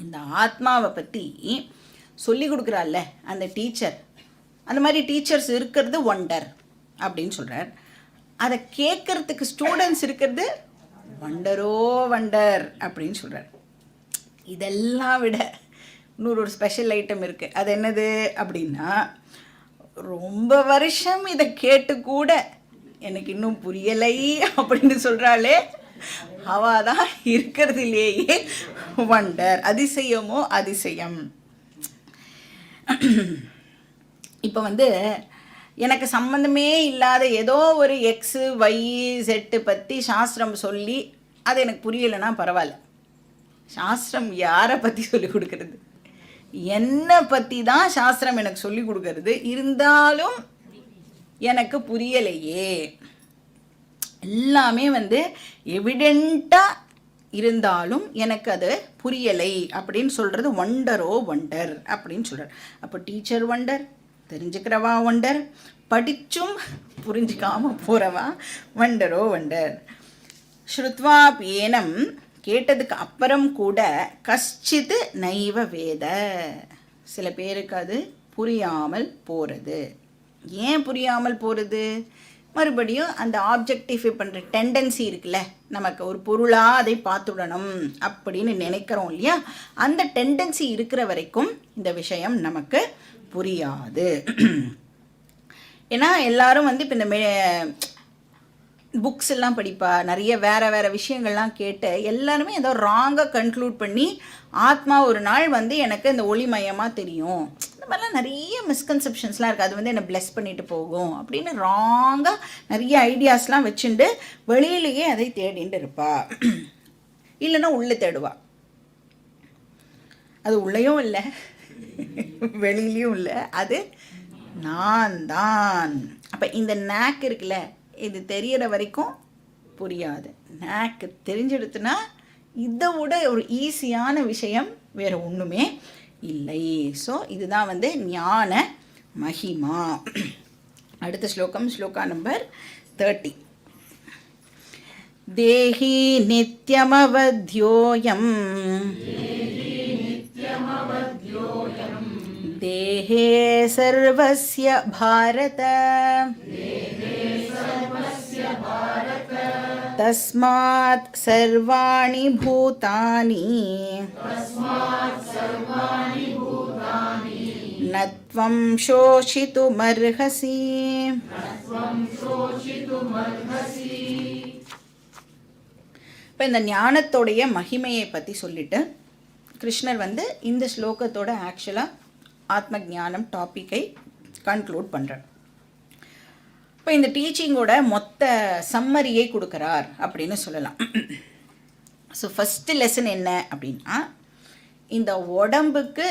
[SPEAKER 1] இந்த ஆத்மாவை பற்றி சொல்லி கொடுக்குறாள்ல அந்த டீச்சர், அந்த மாதிரி டீச்சர்ஸ் இருக்கிறது ஒண்டர் அப்படின்னு சொல்கிறார். அதை கேட்குறதுக்கு ஸ்டூடெண்ட்ஸ் இருக்கிறது வண்டரோ வண்டர் அப்படின்னு சொல்கிறார். இதெல்லாம் விட இன்னொரு ஒரு ஸ்பெஷல் ஐட்டம் இருக்குது. அது என்னது அப்படின்னா, ரொம்ப வருஷம் இதை கேட்டு கூட எனக்கு இன்னும் புரியலை அப்படின்னு சொல்கிறாளே அவாதான் இருக்கிறதுலேயே வண்டர், அதிசயமோ அதிசயம். இப்போ வந்து எனக்கு சம்மந்தமே இல்லாத ஏதோ ஒரு எக்ஸு ஒய் செட்டு பற்றி சாஸ்திரம் சொல்லி அது எனக்கு புரியலைன்னா பரவாயில்ல. சாஸ்திரம் யாரை பற்றி சொல்லி கொடுக்கறது? என்னை பற்றி தான் சாஸ்திரம் எனக்கு சொல்லி கொடுக்கறது. இருந்தாலும் எனக்கு புரியலையே. எல்லாமே வந்து எவிடெண்ட்டாக இருந்தாலும் எனக்கு அது புரியலை அப்படின்னு சொல்கிறது ஒண்டரோ ஒண்டர் அப்படின்னு சொல்கிறார். அப்போ டீச்சர் ஒண்டர், தெரிஞ்சுக்கிறவா ஒண்டர், படிச்சும் புரிஞ்சிக்காமல் போகிறவா வண்டரோ வண்டர். ஸ்ருத்வா ஏனம், கேட்டதுக்கு அப்புறம் கூட கஷ்டித் நைவ வேத, சில பேருக்கு அது புரியாமல் போகிறது. ஏன் புரியாமல் போகிறது? மறுபடியும் அந்த ஆப்ஜெக்டிஃபை பண்ணுற டெண்டன்சி இருக்குல்ல, நமக்கு ஒரு பொருளாக அதை பார்த்துடணும் அப்படின்னு நினைக்கிறோம் இல்லையா, அந்த டெண்டன்சி இருக்கிற வரைக்கும் இந்த விஷயம் நமக்கு புரியாது. ஏன்னா எல்லாரும் வந்து இப்போ இந்த புக்ஸ் எல்லாம் படிப்பா, நிறைய வேறு வேறு விஷயங்கள்லாம் கேட்டு எல்லாருமே ஏதோ ராங்காக கன்க்ளூட் பண்ணி ஆத்மா ஒரு நாள் வந்து எனக்கு இந்த ஒளிமயமாக தெரியும், இந்த மாதிரிலாம் நிறைய மிஸ்கன்செப்ஷன்ஸ்லாம் இருக்குது, அது வந்து என்னை பிளெஸ் பண்ணிட்டு போகும் அப்படின்னு ராங்காக நிறைய ஐடியாஸ்லாம் வச்சுட்டு வெளியிலேயே அதை தேடிட்டு இருப்பா. இல்லைன்னா உள்ளே தேடுவா. அது உள்ளேயும் இல்லை வெளியிலையும் இல்லை, அது நான் தான். அப்போ இந்த நேக் இருக்குல்ல, இது தெரிகிற வரைக்கும் புரியாது. நேக்கு தெரிஞ்சிடுத்துனா இதை விட ஒரு ஈஸியான விஷயம் வேறு ஒன்றுமே இல்லை. ஸோ இதுதான் வந்து ஞான மகிமா. அடுத்த ஸ்லோகம், ஸ்லோகா நம்பர் 30. தேஹி நித்யமவத்யோயம் தேஹே சர்வஸ்ய பாரத தஸ்மாத் சர்வாணி பூதானி நத்வம் சோஷிதுமர்ஹசி. இப்போ இந்த ஞானத்தோடைய மகிமையை பற்றி சொல்லிட்டு கிருஷ்ணர் வந்து இந்த ஸ்லோகத்தோட ஆக்சுவலாக ஆத்ம ஞானம் டாப்பிக்கை கன்க்ளூட் பண்ணுறார். இப்போ இந்த டீச்சிங்கோட மொத்த சம்மரியை கொடுக்குறார் அப்படின்னு சொல்லலாம். ஸோ ஃபஸ்ட்டு லெசன் என்ன அப்படின்னா, இந்த உடம்புக்கு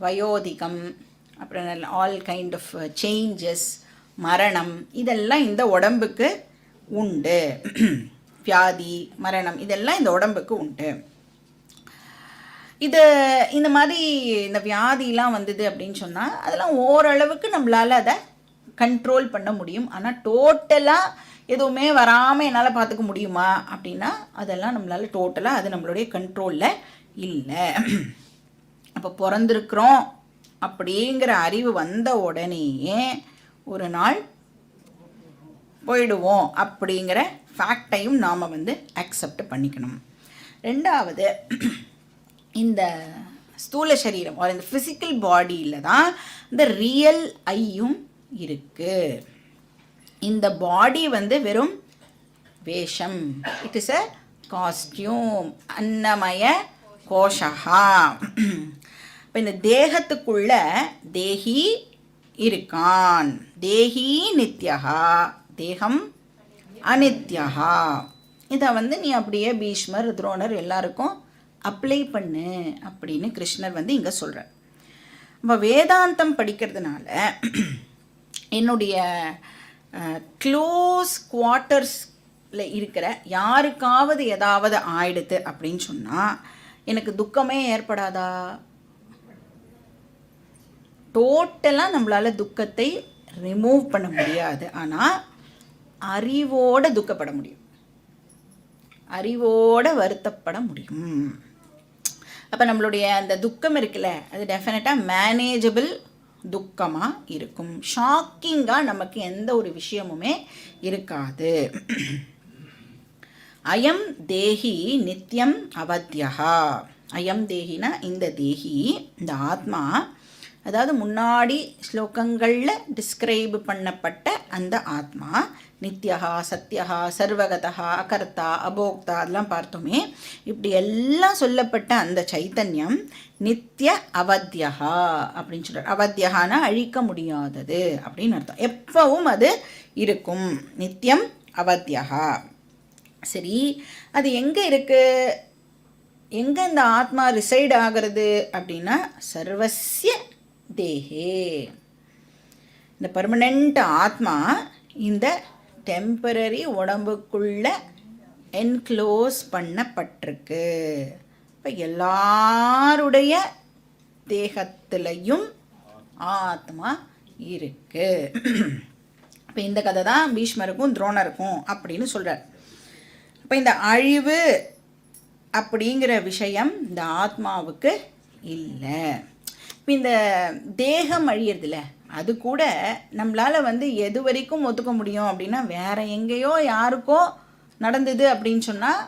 [SPEAKER 1] வயோதிகம், அப்புறம் ஆல் கைண்ட் ஆஃப் சேஞ்சஸ், மரணம், இதெல்லாம் இந்த உடம்புக்கு உண்டு. வியாதி, மரணம், இதெல்லாம் இந்த உடம்புக்கு உண்டு. இது இந்த மாதிரி இந்த வியாதிலாம் வந்தது அப்படின்னு சொன்னால் அதெல்லாம் ஓரளவுக்கு நம்மளால் அதை கண்ட்ரோல் பண்ண முடியும். ஆனால் டோட்டலாக எதுவுமே வராமல் என்னால் பார்த்துக்க முடியுமா அப்படின்னா அதெல்லாம் நம்மளால் டோட்டலாக அது நம்மளுடைய கண்ட்ரோலில் இல்லை. அப்போ பிறந்திருக்கிறோம் அப்படிங்கிற அறிவு வந்த உடனேயே ஒரு நாள் போயிடுவோம் அப்படிங்கிற ஃபேக்டையும் நாம் வந்து அக்செப்ட் பண்ணிக்கணும். ரெண்டாவது, இந்த ஸ்தூல சரீரம் இந்த ஃபிசிக்கல் பாடியில் தான் இந்த ரியல் ஐயும் இருக்குது. இந்த பாடி வந்து வெறும் வேஷம், இட் இஸ் அ காஸ்டியூம், அன்னமய கோஷகா. இப்போ இந்த தேகத்துக்குள்ள தேஹி இருக்கான். தேஹி நித்யஹா, தேகம் அனித்யஹா. இதை வந்து நீ அப்படியே பீஷ்மர், துரோணர் எல்லாருக்கும் அப்ளை பண்ணு அப்படின்னு கிருஷ்ணர் வந்து இங்கே சொல்கிறார். இப்போ வேதாந்தம் படிக்கிறதுனால என்னுடைய க்ளோஸ் குவார்ட்டர்ஸில் இருக்கிற யாருக்காவது ஏதாவது ஆயிடுது அப்படின்னு சொன்னால் எனக்கு துக்கமே ஏற்படாதா? டோட்டலாக நம்மளால் துக்கத்தை ரிமூவ் பண்ண முடியாது, ஆனால் அறிவோடு துக்கப்பட முடியும், அறிவோடு வருத்தப்பட முடியும். அப்போ நம்மளுடைய அந்த துக்கம் இருக்குல்ல, அது டெஃபினட்டாக மேனேஜபிள் துக்கமாக இருக்கும். ஷாக்கிங்காக நமக்கு எந்த ஒரு விஷயமுமே இருக்காது. அயம் தேஹி நித்யம் அவத்யஹா. அயம் தேஹினா இந்த தேஹி, இந்த ஆத்மா அதாவது முன்னாடி ஸ்லோகங்களில் டிஸ்கிரைப் பண்ணப்பட்ட அந்த ஆத்மா நித்யா சத்யா சர்வகதா அகர்த்தா அபோக்தா அதெல்லாம் பார்த்தோமே. இப்படி எல்லாம் சொல்லப்பட்ட அந்த சைத்தன்யம் நித்திய அவத்யா அப்படின்னு சொல்கிறார். அவத்யகானா அழிக்க முடியாதது அப்படின்னு அர்த்தம். எப்பவும் அது இருக்கும். நித்தியம் அவத்யா. சரி, அது எங்கே இருக்குது, எங்கே இந்த ஆத்மா ரிசைட் ஆகிறது அப்படின்னா சர்வஸ்ய தேஹே. இந்த பர்மனெண்ட் ஆத்மா இந்த டெம்பரரி உடம்புக்குள்ள என்க்ளோஸ் பண்ணப்பட்டிருக்கு. இப்போ எல்லாருடைய தேகத்திலையும் ஆத்மா இருக்கு. இப்போ இந்த கதை தான் பீஷ்மருக்கும் துரோணருக்கும் அப்படின்னு சொல்கிறார். இப்போ இந்த அழிவு அப்படிங்கிற விஷயம் இந்த ஆத்மாவுக்கு இல்லை. இப்போ இந்த தேகம் அழியறதில்ல, அது கூட நம்மளால் எது வரைக்கும் ஒத்துக்க முடியும் அப்படின்னா வேறு எங்கேயோ யாருக்கோ நடந்தது அப்படின்னு சொன்னால்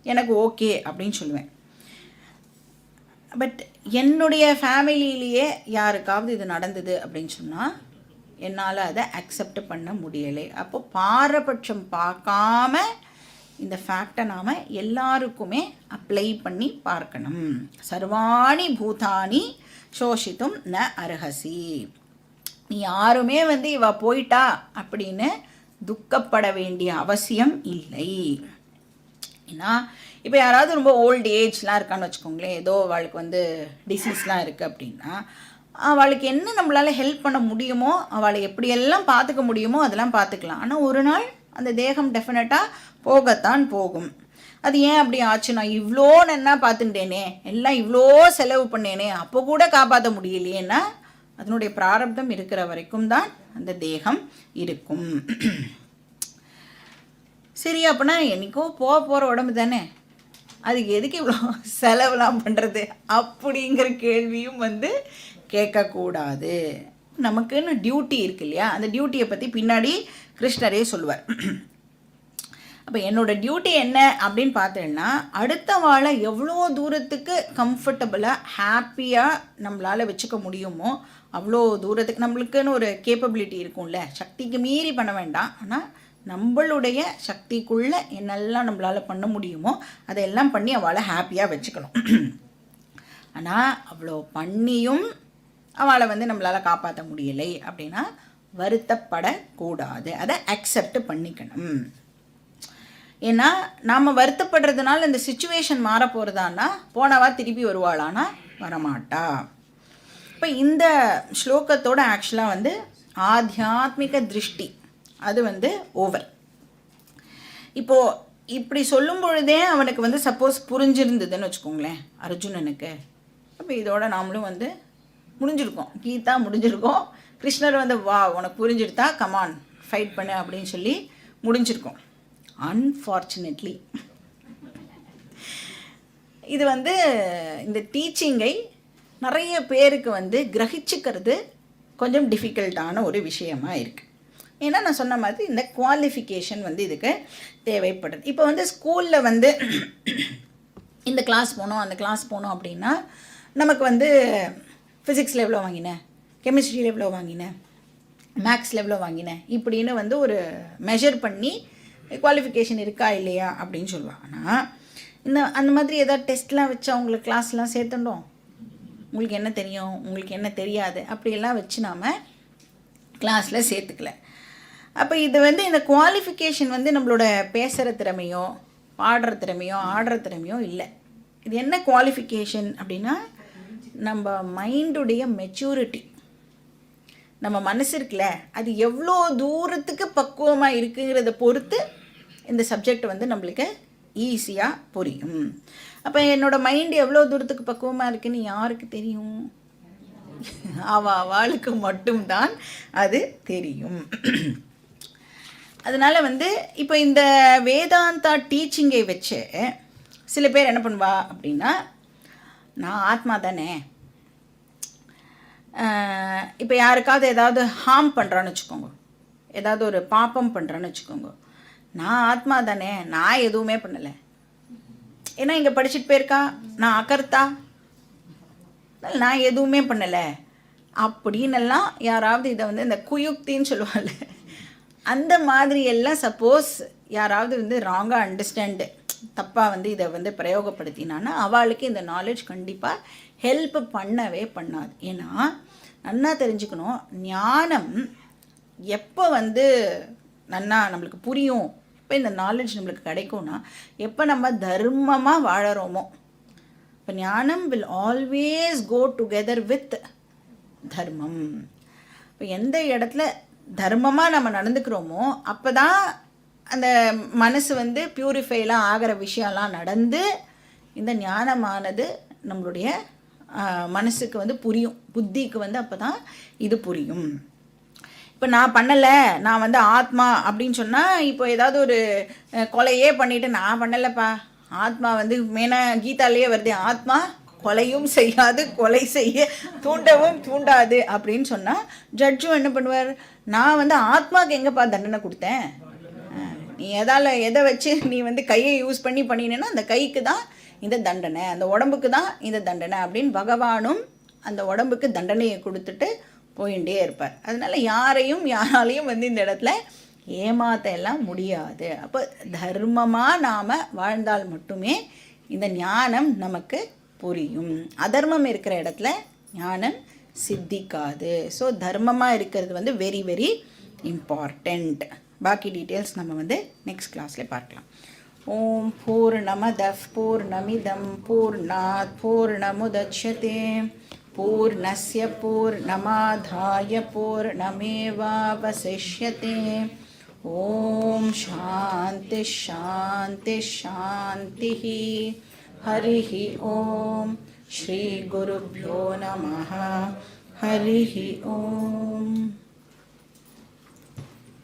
[SPEAKER 1] எனக்கு ஓகே அப்படின்னு சொல்லுவேன். பட் என்னுடைய ஃபேமிலியிலேயே யாருக்காவது இது நடந்தது அப்படின்னு சொன்னால் என்னால் அதை அக்செப்ட் பண்ண முடியலை. அப்போ பாரபட்சம் பார்க்காம இந்த ஃபேக்டை நாம் எல்லாருக்குமே அப்ளை பண்ணி பார்க்கணும். சர்வாணி பூதானி சோஷித்தும் ந அர்ஹசி. நீ யாருமே இவ போயிட்டா அப்படின்னு துக்கப்பட வேண்டிய அவசியம் இல்லை. ஏன்னா இப்போ யாராவது ரொம்ப ஓல்டு ஏஜ்லாம் இருக்கான்னு வச்சுக்கோங்களேன், ஏதோ அவளுக்கு டிசீஸ்லாம் இருக்குது அப்படின்னா அவளுக்கு என்ன நம்மளால் ஹெல்ப் பண்ண முடியுமோ, அவளை எப்படியெல்லாம் பார்த்துக்க முடியுமோ அதெல்லாம் பார்த்துக்கலாம். ஆனால் ஒரு நாள் அந்த தேகம் டெஃபினட்டாக போகத்தான் போகும். அது ஏன் அப்படி ஆச்சு, நான் இவ்வளோ நன்னா பார்த்துட்டேனே, எல்லாம் இவ்வளோ செலவு பண்ணேனே, அப்போ கூட காப்பாற்ற முடியலையேன்னா அதனுடைய பிராரப்தம் இருக்கிற வரைக்கும் தான் அந்த தேகம் இருக்கும். சரி, அப்படின்னா என்னைக்கோ போகிற உடம்பு தானே, அதுக்கு எதுக்கு இவ்வளோ செலவுலாம் பண்ணுறது அப்படிங்கிற கேள்வியும் கேட்கக்கூடாது. நமக்குன்னு டியூட்டி இருக்கு இல்லையா, அந்த டியூட்டியை பற்றி பின்னாடி கிருஷ்ணரே சொல்லுவார். அப்போ என்னோடய டியூட்டி என்ன அப்படின்னு பார்த்தேன்னா, அடுத்த வாழை எவ்வளோ தூரத்துக்கு கம்ஃபர்டபுளாக ஹாப்பியாக நம்மளால் வச்சுக்க முடியுமோ அவ்வளோ தூரத்துக்கு நம்மளுக்குன்னு ஒரு கேப்பபிலிட்டி இருக்கும்ல, சக்திக்கு மீறி பண்ண வேண்டாம், ஆனால் நம்மளுடைய சக்திக்குள்ளே என்னெல்லாம் நம்மளால் பண்ண முடியுமோ அதையெல்லாம் பண்ணி அவளை ஹாப்பியாக வச்சுக்கணும். ஆனால் அவ்வளோ பண்ணியும் அவளை நம்மளால் காப்பாற்ற முடியலை அப்படின்னா வருத்தப்படக்கூடாது, அதை அக்செப்ட் பண்ணிக்கணும். ஏன்னா நாம் வருத்தப்படுறதுனால இந்த சிச்சுவேஷன் மாற போகிறதான்னா போனவா திருப்பி வருவாளானா வரமாட்டா. இப்போ இந்த ஸ்லோகத்தோட ஆக்சுவலாக ஆத்தியாத்மிக திருஷ்டி அது ஓவர். இப்போது இப்படி சொல்லும் பொழுதே அவனுக்கு சப்போஸ் புரிஞ்சிருந்ததுன்னு வச்சுக்கோங்களேன் அர்ஜுனனுக்கு, அப்போ இதோட நாமளும் முடிஞ்சிருக்கோம், கீதா முடிஞ்சிருக்கோம். கிருஷ்ணர் வா உனக்கு புரிஞ்சிருத்தா கமான் ஃபைட் பண்ணு அப்படின்னு சொல்லி முடிஞ்சிருக்கோம். அன்ஃபார்ச்சுனேட்லி இது இந்த டீச்சிங்கை நிறைய பேருக்கு கிரகிச்சுக்கிறது கொஞ்சம் டிஃபிகல்ட்டான ஒரு விஷயமாக இருக்குது. ஏன்னா நான் சொன்ன மாதிரி இந்த குவாலிஃபிகேஷன் இதுக்கு தேவைப்படுது. இப்போ ஸ்கூலில் இந்த கிளாஸ் போனோம் அந்த கிளாஸ் போனோம் அப்படின்னா நமக்கு ஃபிசிக்ஸில் எவ்வளோ வாங்கினேன், கெமிஸ்ட்ரியில் எவ்வளோ வாங்கினேன், மேக்ஸில் எவ்வளோ வாங்கினேன் இப்படின்னு ஒரு மெஷர் பண்ணி குவாலிஃபிகேஷன் இருக்கா இல்லையா அப்படின்னு சொல்லுவாங்க. ஆனால் அந்த மாதிரி ஏதாவது டெஸ்ட்லாம் வச்சு அவங்களுக்கு கிளாஸ்லாம் சேர்த்துட்டோம், உங்களுக்கு என்ன தெரியும் உங்களுக்கு என்ன தெரியாது அப்படியெல்லாம் வச்சு நாம் கிளாஸில் சேர்த்துக்கல. அப்போ இது இந்த குவாலிஃபிகேஷன் நம்மளோட பேசுகிற திறமையோ பாடுற திறமையோ ஆடுற திறமையோ இல்லை. இது என்ன குவாலிஃபிகேஷன் அப்படின்னா நம்ம மைண்டுடைய மெச்சூரிட்டி, நம்ம மனசு இருக்குல்ல அது எவ்வளோ தூரத்துக்கு பக்குவமாக இருக்குங்கிறத பொறுத்து இந்த சப்ஜெக்ட் நம்மளுக்கு ஈஸியாக புரியும். அப்போ என்னோடய மைண்டு எவ்வளோ தூரத்துக்கு பக்குவமாக இருக்குன்னு யாருக்கு தெரியும்? அவளுக்கு மட்டும்தான் அது தெரியும். அதனால் இப்போ இந்த வேதாந்தா டீச்சிங்கை வச்சு சில பேர் என்ன பண்ணுவா அப்படின்னா, நான் ஆத்மா தானே, இப்போ யாருக்காவது ஏதாவது ஹார்ம் பண்ணுறான்னு வச்சுக்கோங்க, ஏதாவது ஒரு பாப்பம் பண்ணுறான்னு வச்சுக்கோங்க, நான் ஆத்மா தானே, நான் எதுவுமே பண்ணலை, ஏன்னா இங்கே படிச்சுட்டு போயிருக்கா, நான் அகர்த்தா, நான் எதுவுமே பண்ணலை அப்படின்னெல்லாம் யாராவது இதை வந்து இந்த குயுக்தின்னு சொல்லுவாள், அந்த மாதிரி எல்லாம் சப்போஸ் யாராவது வந்து ராங்காக அண்டர்ஸ்டாண்டு தப்பாக வந்து இதை வந்து பிரயோகப்படுத்தினான்னா அவளுக்கு இந்த நாலேஜ் கண்டிப்பாக ஹெல்ப் பண்ணவே பண்ணாது. ஏன்னா நன்னா தெரிஞ்சுக்கணும், ஞானம் எப்போ வந்து நன்னா நம்மளுக்கு புரியும், எப்போ இந்த நாலேஜ் நம்மளுக்கு கிடைக்கும்னா எப்போ நம்ம தர்மமாக வாழறோமோ. இப்போ ஞானம் will always go together with தர்மம். இப்போ எந்த இடத்துல தர்மமாக நம்ம நடந்துக்கிறோமோ அப்போ தான் அந்த மனசு வந்து பியூரிஃபைலாம் ஆகிற விஷயம்லாம் நடந்து இந்த ஞானமானது நம்மளுடைய மனசுக்கு வந்து புரியும், புத்திக்கு வந்து அப்போ தான் இது புரியும். இப்போ நான் பண்ணலை, நான் வந்து ஆத்மா அப்படின்னு சொன்னால், இப்போ ஏதாவது ஒரு கொலையே பண்ணிவிட்டு நான் பண்ணலைப்பா, ஆத்மா வந்து மேனா கீதாலேயே வருது, ஆத்மா கொலையும் செய்யாது கொலை செய்ய தூண்டவும் தூண்டாது அப்படின்னு சொன்னால் ஜட்ஜும் என்ன பண்ணுவார், நான் வந்து ஆத்மாவுக்கு எங்கேப்பா தண்டனை கொடுத்தேன், நீ எதை வச்சு நீ வந்து கையை யூஸ் பண்ணி பண்ணினேன்னா அந்த கைக்கு தான் இந்த தண்டனை, அந்த உடம்புக்கு தான் இந்த தண்டனை அப்படின்னு பகவானும் அந்த உடம்புக்கு தண்டனையை கொடுத்துட்டு போயிட்டே இருப்பார். அதனால் யாராலையும் வந்து இந்த இடத்துல ஏமாத்த எல்லாம் முடியாது. அப்போ தர்மமாக நாம் வாழ்ந்தால் மட்டுமே இந்த ஞானம் நமக்கு புரியும். அதர்மம் இருக்கிற இடத்துல ஞானம் சித்திக்காது. ஸோ தர்மமாக இருக்கிறது வந்து வெரி வெரி இம்பார்ட்டண்ட். பாக்கி டீட்டெயில்ஸ் நம்ம வந்து நெக்ஸ்ட் கிளாஸில் பார்க்கலாம். ஓம் பூர்ணமதః பூர்ணமிதம் பூர்ணாத் பூர்ணமுதச்யதே பூர்ணஸ்ய பூர்ணமாதாய பூர்ணமேவாவசிஷ்யதே. ஓம் சாந்தி சாந்தி சாந்திः. हरिः ओम. श्री गुरुभ्यो नमः. हरिः ओम.